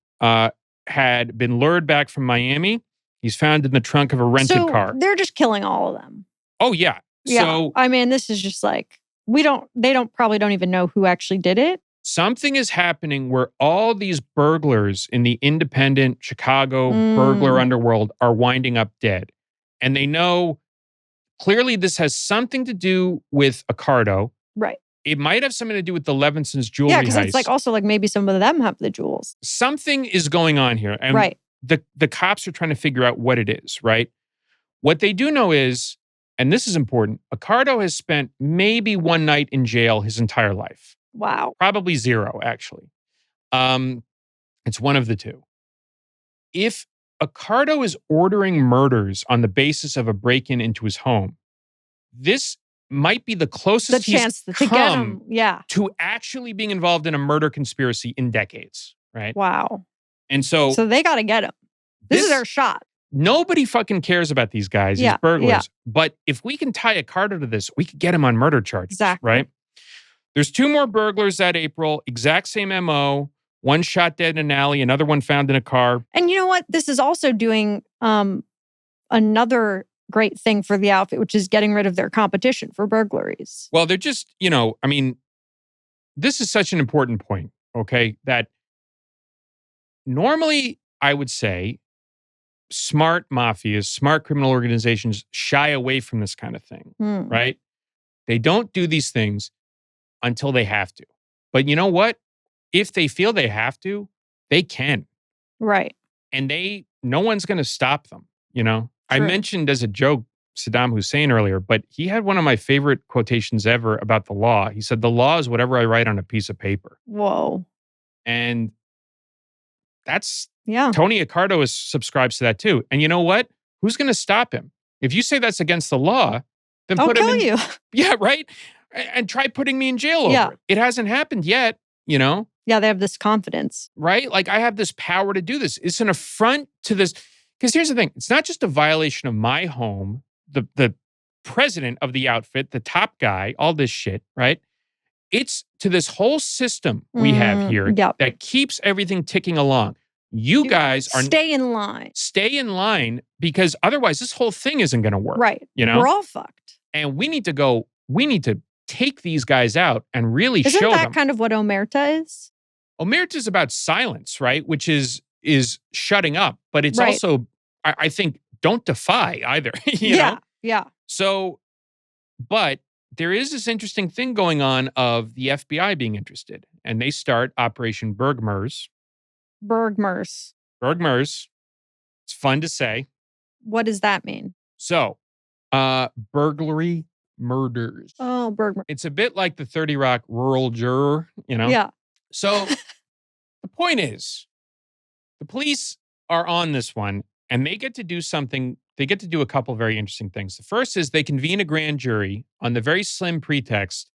had been lured back from Miami. He's found in the trunk of a rented car. They're just killing all of them. Oh, yeah. Yeah. So, I mean, this is just like, they probably don't even know who actually did it. Something is happening where all these burglars in the independent Chicago burglar underworld are winding up dead. And they know clearly this has something to do with Accardo. Right. It might have something to do with the Levinson's jewelry Yeah, because heist. it's like also like maybe some of them have the jewels. Something is going on here. And right. The cops are trying to figure out what it is, right? What they do know is, and this is important, Accardo has spent maybe one night in jail his entire life. Wow. Probably zero, actually. It's one of the two. If Accardo is ordering murders on the basis of a break-in into his home, this might be the closest he's come to actually being involved in a murder conspiracy in decades, right? Wow. And so they got to get him. This is their shot. Nobody fucking cares about these guys, these burglars. Yeah. But if we can tie Accardo to this, we could get him on murder charges, right? There's two more burglars that April, exact same MO. One shot dead in an alley, another one found in a car. And you know what? This is also doing another great thing for the outfit, which is getting rid of their competition for burglaries. Well, they're just, this is such an important point, okay? That normally I would say smart mafias, smart criminal organizations shy away from this kind of thing, right? They don't do these things until they have to. But you know what? If they feel they have to, they can. Right. And no one's going to stop them, True. I mentioned as a joke Saddam Hussein earlier, but he had one of my favorite quotations ever about the law. He said, "The law is whatever I write on a piece of paper." Whoa. And that's, Tony Accardo subscribes to that too. And you know what? Who's going to stop him? If you say that's against the law, then I'll kill you. Yeah, right? And try putting me in jail over it. It hasn't happened yet, Yeah, they have this confidence. Right? Like, I have this power to do this. It's an affront to this. Because here's the thing. It's not just a violation of my home, the president of the outfit, the top guy, all this shit, right? It's to this whole system we have here that keeps everything ticking along. You guys are... Stay in line. Stay in line, because otherwise this whole thing isn't going to work. Right. We're all fucked. And we need to take these guys out and really show them. Isn't that kind of what Omerta is? Omerta is about silence, right? Which is shutting up. But it's also, I think, don't defy either. you know? Yeah. So, but there is this interesting thing going on of the FBI being interested. And they start Operation Burglars. Burglars. It's fun to say. What does that mean? So, burglary murders. Oh, burglary. It's a bit like the 30 Rock rural juror, Yeah. So the point is, the police are on this one, and they get to do something. They get to do a couple very interesting things. The first is they convene a grand jury on the very slim pretext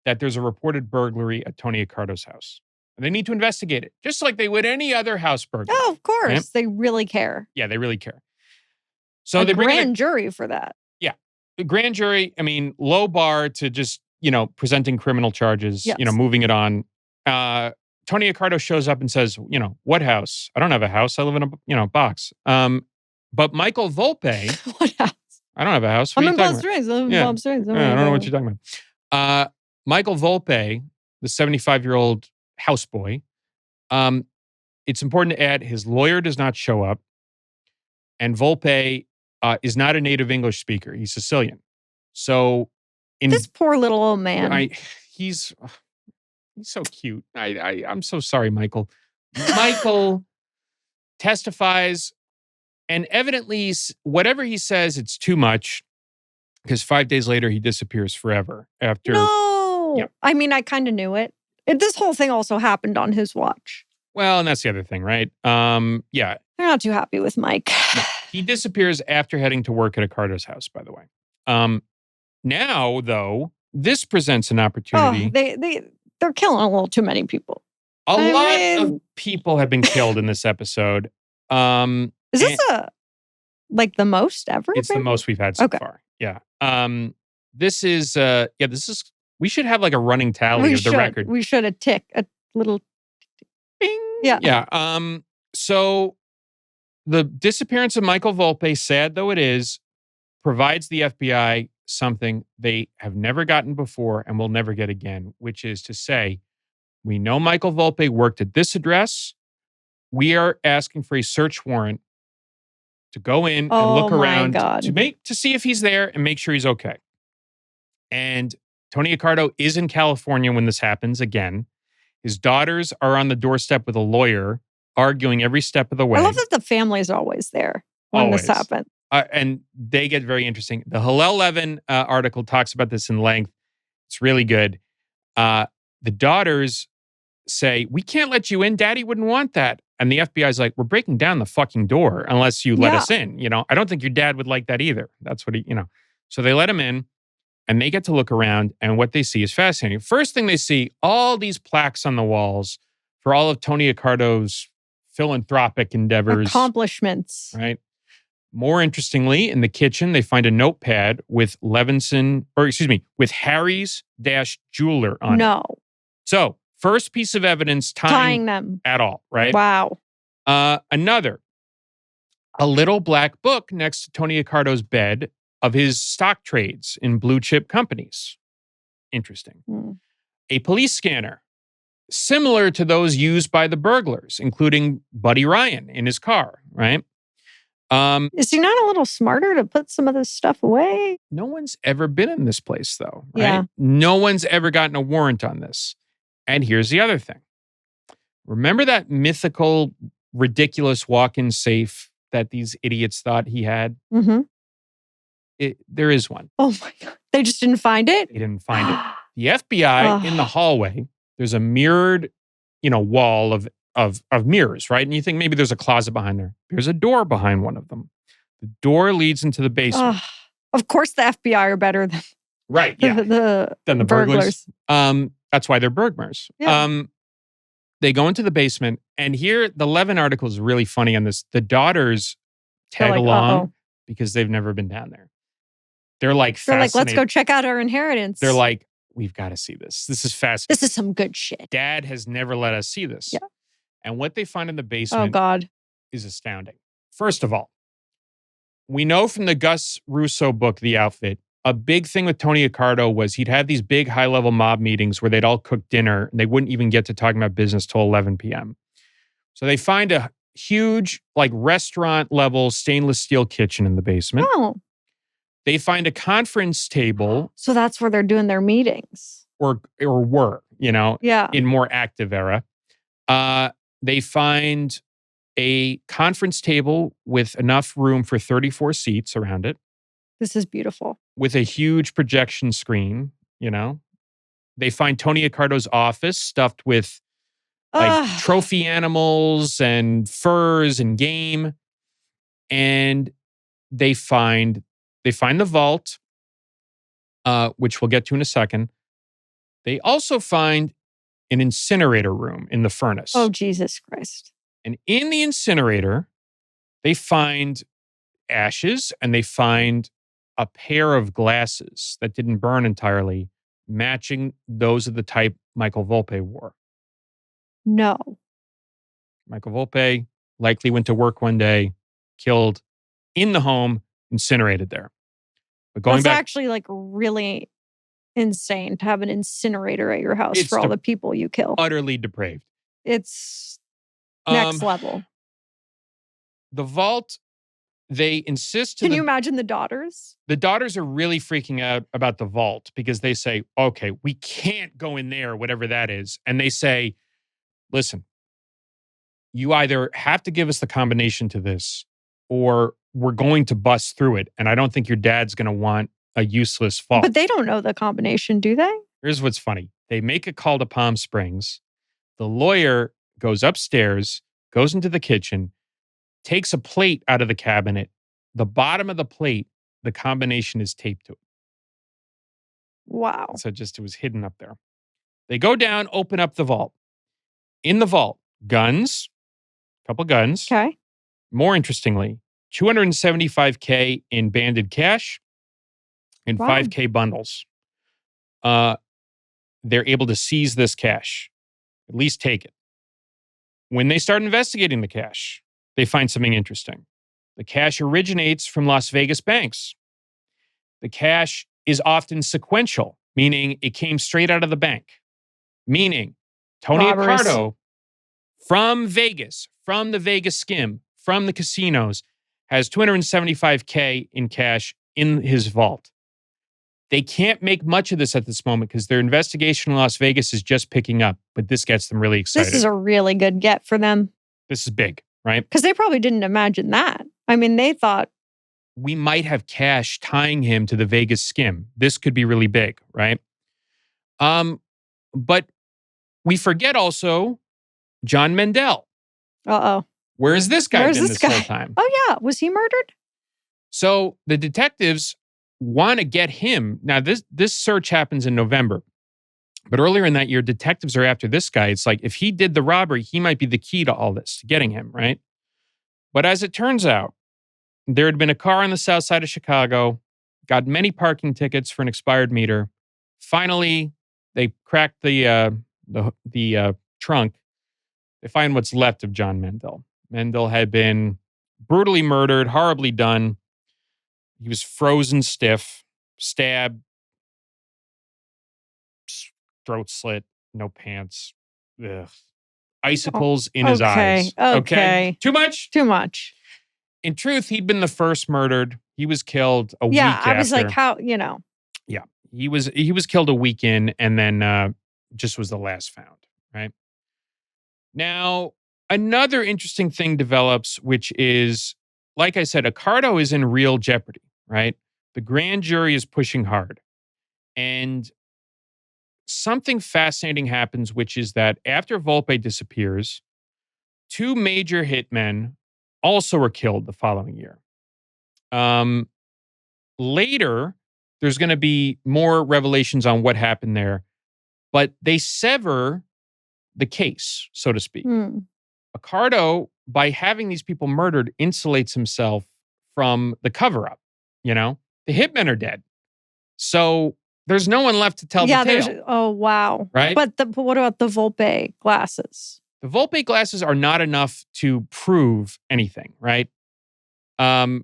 that there's a reported burglary at Tony Accardo's house. And they need to investigate it, just like they would any other house burglary. Oh, of course. Right? They really care. Yeah, they really care. So they bring grand jury for that. Yeah. The grand jury, low bar to just, presenting criminal charges, moving it on. Tony Accardo shows up and says, what house? I don't have a house. I live in a box. But Michael Volpe. What house? I don't have a house. I'm in Palm Springs. I don't know what you're talking about. Michael Volpe, the 75-year-old houseboy. It's important to add his lawyer does not show up. And Volpe is not a native English speaker. He's Sicilian. So this poor little old man. He's so cute. I'm so sorry, Michael. Michael testifies, and evidently, whatever he says, it's too much, because 5 days later, he disappears forever. After No! I kind of knew it. This whole thing also happened on his watch. Well, and that's the other thing, right? Yeah. They're not too happy with Mike. No, he disappears after heading to work at Accardo's house, by the way. Now, though, this presents an opportunity. Oh, they're killing a little too many people. A lot of people have been killed in this episode. Is this the most ever? It's the most we've had so far. Yeah. This is, we should have like a running tally of the record. We should a little bing. Yeah. Yeah. So the disappearance of Michael Volpe, sad though it is, provides the FBI something they have never gotten before and will never get again, which is to say, we know Michael Volpe worked at this address. We are asking for a search warrant to go in and look around to see if he's there and make sure he's okay. And Tony Accardo is in California when this happens again. His daughters are on the doorstep with a lawyer, arguing every step of the way. I love that the family's always there when this happens. And they get very interesting. The Hillel Levin article talks about this in length. It's really good. The daughters say, we can't let you in. Daddy wouldn't want that. And the FBI's like, we're breaking down the fucking door unless you let us in. I don't think your dad would like that either. That's what So they let him in and they get to look around, and what they see is fascinating. First thing they see, all these plaques on the walls for all of Tony Accardo's philanthropic endeavors. Accomplishments. Right. More interestingly, in the kitchen, they find a notepad with with Harry's Jeweler on it. No. So, first piece of evidence tying them at all, right? Wow. Another. a little black book next to Tony Accardo's bed of his stock trades in blue chip companies. Interesting. A police scanner, similar to those used by the burglars, including Buddy Ryan in his car, right? Is he not a little smarter to put some of this stuff away? No one's ever been in this place, though, right? Yeah. No one's ever gotten a warrant on this. And here's the other thing. Remember that mythical, ridiculous walk-in safe that these idiots thought he had? Mm-hmm. There is one. Oh my God. They just didn't find it? They didn't find it. The FBI in the hallway, there's a mirrored, wall of mirrors, right? And you think maybe there's a closet behind there. There's a door behind one of them. The door leads into the basement. Of course the FBI are better than right, yeah. than the burglars. That's why they're burglars. Yeah. They go into the basement, and here the Levin article is really funny on this. The daughters tag along because they've never been down there. They're like, let's go check out our inheritance. They're like, we've got to see this. This is fascinating. This is some good shit. Dad has never let us see this. Yeah. And what they find in the basement is astounding. First of all, we know from the Gus Russo book, The Outfit, a big thing with Tony Accardo was he'd have these big high-level mob meetings where they'd all cook dinner and they wouldn't even get to talking about business till 11 p.m. So they find a huge, restaurant-level stainless steel kitchen in the basement. Oh. They find a conference table. So that's where they're doing their meetings. Or were, yeah. in more active era. They find a conference table with enough room for 34 seats around it. This is beautiful. With a huge projection screen, They find Tony Accardo's office stuffed with trophy animals and furs and game. And they find the vault, which we'll get to in a second. They also find an incinerator room in the furnace. Oh, Jesus Christ. And in the incinerator, they find ashes and they find a pair of glasses that didn't burn entirely, matching those of the type Michael Volpe wore. No. Michael Volpe likely went to work one day, killed in the home, incinerated there. But going back, actually really insane to have an incinerator at your house for all the people you kill. Utterly depraved. It's next level. The vault, they insist. Can you imagine the daughters? The daughters are really freaking out about the vault because they say, okay, we can't go in there, whatever that is. And they say, listen, you either have to give us the combination to this or we're going to bust through it. And I don't think your dad's going to want a useless vault. But they don't know the combination, do they? Here's what's funny. They make a call to Palm Springs. The lawyer goes upstairs, goes into the kitchen, takes a plate out of the cabinet. The bottom of the plate, the combination is taped to it. Wow. So it was hidden up there. They go down, open up the vault. In the vault, guns, a couple guns. Okay. More interestingly, $275K in banded cash and $5K bundles. They're able to seize this cash, at least take it. When they start investigating the cash, they find something interesting. The cash originates from Las Vegas banks. The cash is often sequential, meaning it came straight out of the bank. Meaning, Tony Accardo from Vegas, from the Vegas skim, from the casinos, has $275K in cash in his vault. They can't make much of this at this moment because their investigation in Las Vegas is just picking up, but this gets them really excited. This is a really good get for them. This is big, right? Because they probably didn't imagine that. I mean, they thought, we might have cash tying him to the Vegas skim. This could be really big, right? But we forget also John Mendel. Uh-oh. Where is this guy been this whole time? Oh, yeah. Was he murdered? So the detectives want to get him. Now, this search happens in November. But earlier in that year, detectives are after this guy. It's like, if he did the robbery, he might be the key to all this, to getting him, right? But as it turns out, there had been a car on the south side of Chicago, got many parking tickets for an expired meter. Finally, they cracked the trunk. They find what's left of John Mendel. Mendel had been brutally murdered, horribly done. He was frozen stiff, stabbed, throat slit, no pants. Ugh. Icicles in his eyes. Okay. Too much? Too much. In truth, he'd been the first murdered. He was killed a week after. Yeah, I was like, how, Yeah. He was killed a week in and then just was the last found, right? Now, another interesting thing develops, which is, like I said, Accardo is in real jeopardy, right? The grand jury is pushing hard. And something fascinating happens, which is that after Volpe disappears, 2 major hitmen also were killed the following year. Later, there's going to be more revelations on what happened there, but they sever the case, so to speak. Accardo, by having these people murdered, insulates himself from the cover-up. The hitmen are dead. So there's no one left to tell the tale. Oh, wow. Right? But what about the Volpe glasses? The Volpe glasses are not enough to prove anything, right? They're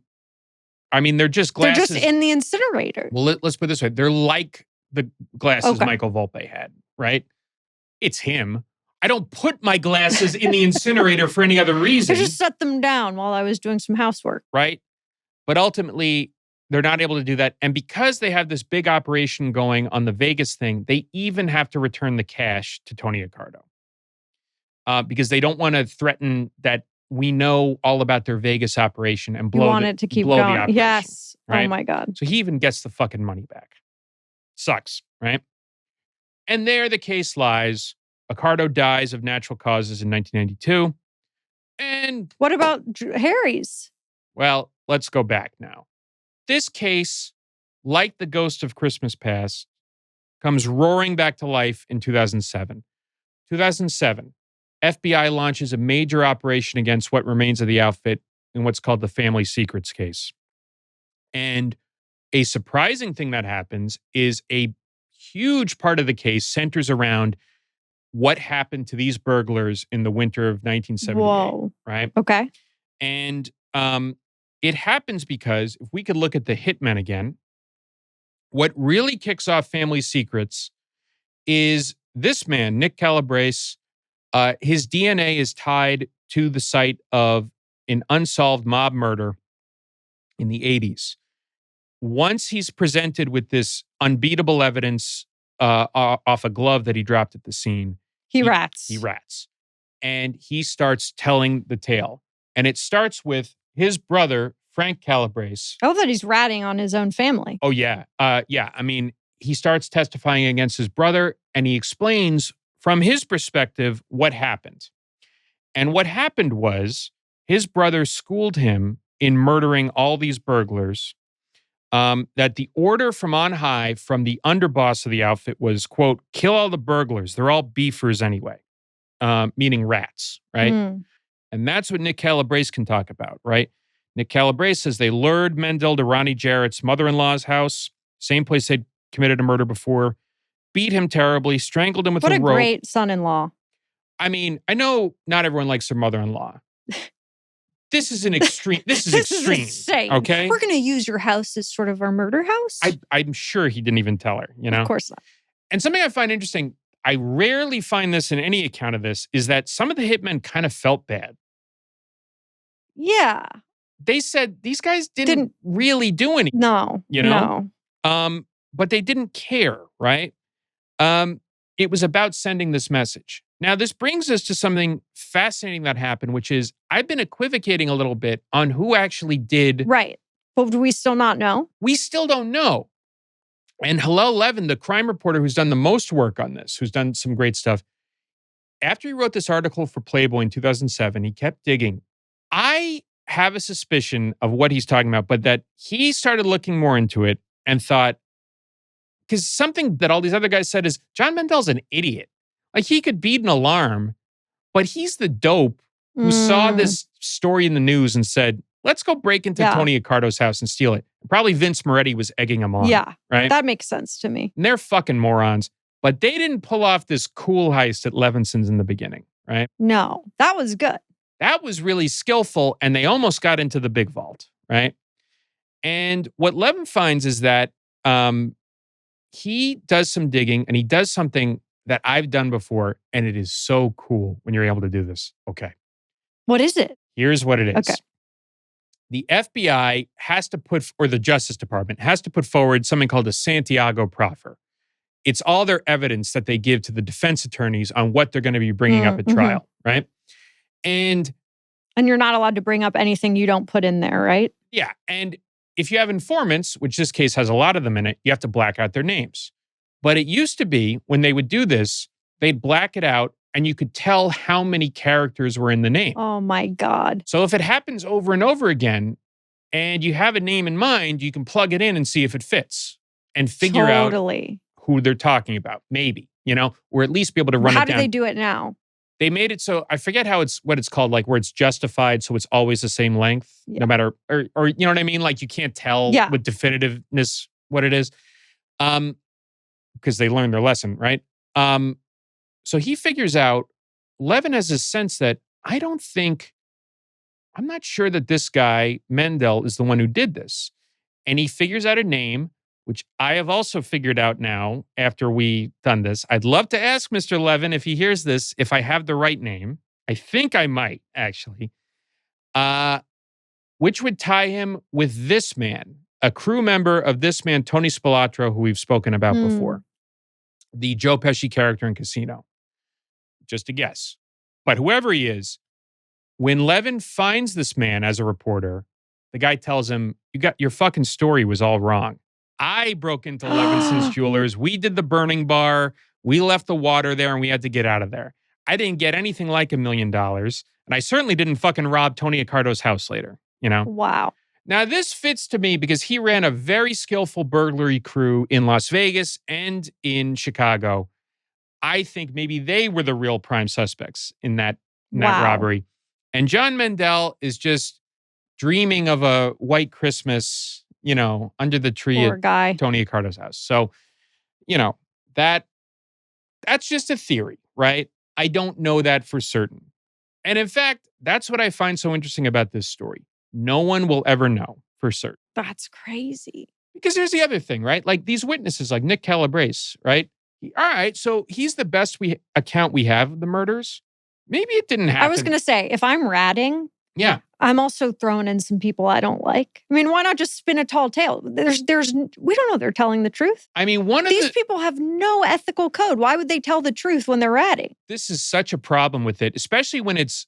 just glasses. They're just in the incinerator. Well, let's put it this way. They're like the glasses Michael Volpe had, right? It's him. I don't put my glasses in the incinerator for any other reason. I just set them down while I was doing some housework. Right? But ultimately, they're not able to do that. And because they have this big operation going on the Vegas thing, they even have to return the cash to Tony Accardo. Because they don't want to threaten that we know all about their Vegas operation and blow it to keep going. Yes. Right? Oh my God. So he even gets the fucking money back. Sucks, right? And there the case lies. Accardo dies of natural causes in 1992. And what about Harry's? Well, let's go back now. This case, like the ghost of Christmas Past, comes roaring back to life in 2007. 2007, FBI launches a major operation against what remains of the outfit in what's called the Family Secrets case. And a surprising thing that happens is a huge part of the case centers around what happened to these burglars in the winter of 1978. Whoa. Right? Okay. And it happens because if we could look at the hitmen again, what really kicks off Family Secrets is this man, Nick Calabrese. His DNA is tied to the site of an unsolved mob murder in the 80s. Once he's presented with this unbeatable evidence off a glove that he dropped at the scene, he rats. He rats. And he starts telling the tale. And it starts with his brother, Frank Calabrese. Oh, that he's ratting on his own family. Oh, yeah. He starts testifying against his brother, and he explains from his perspective what happened. And what happened was his brother schooled him in murdering all these burglars, that the order from on high from the underboss of the outfit was, quote, kill all the burglars. They're all beefers anyway, meaning rats, right? And that's what Nick Calabrese can talk about, right? Nick Calabrese says they lured Mendel to Ronnie Jarrett's mother-in-law's house, same place they'd committed a murder before, beat him terribly, strangled him with a rope. What a great son-in-law. I mean, I know not everyone likes their mother-in-law. This is an extreme. This is extreme. Is insane. Okay? We're going to use your house as sort of our murder house? I'm sure he didn't even tell her, Of course not. And something I find interesting, I rarely find this in any account of this, is that some of the hitmen kind of felt bad. Yeah. They said these guys didn't really do anything. No. No. But they didn't care, right? It was about sending this message. Now, this brings us to something fascinating that happened, which is I've been equivocating a little bit on who actually did. Right. But do we still not know? We still don't know. And Hillel Levin, the crime reporter who's done the most work on this, who's done some great stuff, after he wrote this article for Playboy in 2007, he kept digging. I have a suspicion of what he's talking about, but that he started looking more into it and thought, because something that all these other guys said is John Mendel's an idiot. Like, he could beat an alarm, but he's the dope who saw this story in the news and said, let's go break into Tony Accardo's house and steal it. Probably Vince Moretti was egging him on. Yeah. Right? That makes sense to me. And they're fucking morons. But they didn't pull off this cool heist at Levinson's in the beginning, right? No, that was good. That was really skillful, and they almost got into the big vault, right? And what Levin finds is that he does some digging, and he does something that I've done before, and it is so cool when you're able to do this. Okay. What is it? Here's what it is. Okay. The FBI has to or the Justice Department has to put forward something called a Santiago proffer. It's all their evidence that they give to the defense attorneys on what they're going to be bringing up at trial, right? And you're not allowed to bring up anything you don't put in there, right? Yeah. And if you have informants, which this case has a lot of them in it, you have to black out their names. But it used to be when they would do this, they'd black it out and you could tell how many characters were in the name. Oh my God. So if it happens over and over again and you have a name in mind, you can plug it in and see if it fits and figure out who they're talking about, maybe, or at least be able to run it down. How do they do it now? They made it so, I forget what it's called, like where it's justified, so it's always the same length, no matter, or you know what I mean? Like you can't tell with definitiveness what it is. Because they learned their lesson, right? So he figures out, Levin has this sense that I'm not sure that this guy, Mendel, is the one who did this. And he figures out a name, which I have also figured out now after we done this. I'd love to ask Mr. Levin, if he hears this, if I have the right name. I think I might, actually. Which would tie him with this man, a crew member of this man, Tony Spilotro, who we've spoken about before. The Joe Pesci character in Casino. Just a guess. But whoever he is, when Levin finds this man as a reporter, the guy tells him, your fucking story was all wrong. I broke into Levinson's Jewelers. We did the burning bar. We left the water there and we had to get out of there. I didn't get anything like $1 million. And I certainly didn't fucking rob Tony Accardo's house later, Wow. Now, this fits to me because he ran a very skillful burglary crew in Las Vegas and in Chicago. I think maybe they were the real prime suspects in that robbery. And John Mendel is just dreaming of a white Christmas, under the tree at Tony Accardo's house. So, that's just a theory, right? I don't know that for certain. And in fact, that's what I find so interesting about this story. No one will ever know for certain. That's crazy. Because here's the other thing, right? Like these witnesses, like Nick Calabrese, right? All right, so he's the best account we have of the murders. Maybe it didn't happen. I was going to say, if I'm ratting, I'm also throwing in some people I don't like. I mean, why not just spin a tall tale? We don't know they're telling the truth. I mean, these people have no ethical code. Why would they tell the truth when they're ratting? This is such a problem with it, especially when it's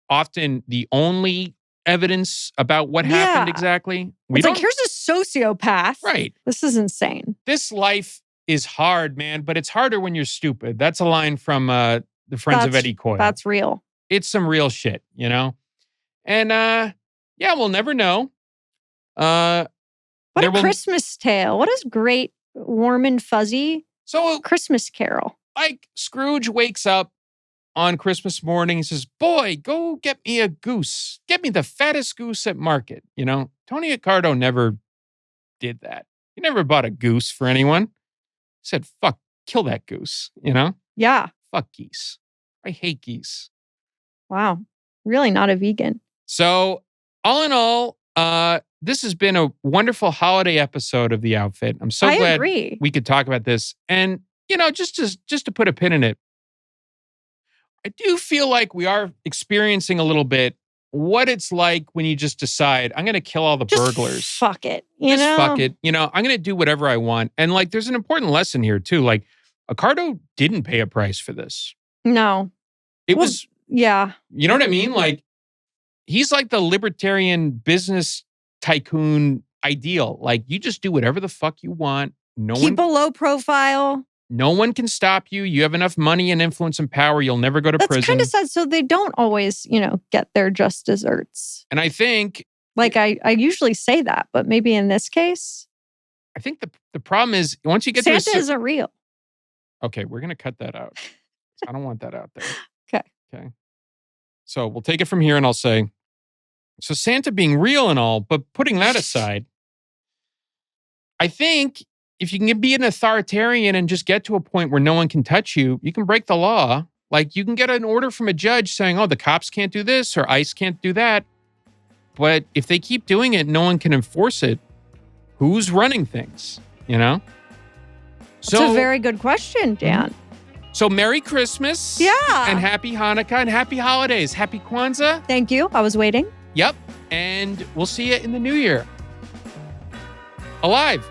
often the only evidence about what happened exactly. It's like, here's a sociopath. Right. This is insane. This life is hard, man, but it's harder when you're stupid. That's a line from the Friends of Eddie Coyle. That's real. It's some real shit, And we'll never know. What a Christmas tale. What a great, warm and fuzzy Christmas carol. Like Scrooge wakes up on Christmas morning and says, boy, go get me a goose. Get me the fattest goose at market. Tony Accardo never did that. He never bought a goose for anyone. He said, fuck, kill that goose, Yeah. Fuck geese. I hate geese. Wow. Really not a vegan. So all in all, this has been a wonderful holiday episode of The Outfit. I'm so glad we could talk about this. And, just to put a pin in it, I do feel like we are experiencing a little bit what it's like when you just decide, I'm going to kill all the burglars. Fuck it. Fuck it. I'm going to do whatever I want. And like, there's an important lesson here too. Like, Accardo didn't pay a price for this. No. It was. Yeah. You know what I mean? Like, he's like the libertarian business tycoon ideal. Like, you just do whatever the fuck you want. Keep a low profile. No one can stop you. You have enough money and influence and power. You'll never go to prison. That's kind of sad. So they don't always, get their just desserts. And I think... Like, I usually say that, but maybe in this case... I think the problem is, once you get Santa isn't real. Okay, we're going to cut that out. I don't want that out there. Okay. So we'll take it from here and I'll say, so Santa being real and all, but putting that aside, I think if you can be an authoritarian and just get to a point where no one can touch you, you can break the law Like you can get an order from a judge saying, oh, the cops can't do this or ICE can't do that. But if they keep doing it, no one can enforce it. Who's running things, you know? That's a very good question, Dan. So Merry Christmas. Yeah. And Happy Hanukkah and Happy Holidays. Happy Kwanzaa. Thank you. I was waiting. Yep. And we'll see you in the new year. Alive.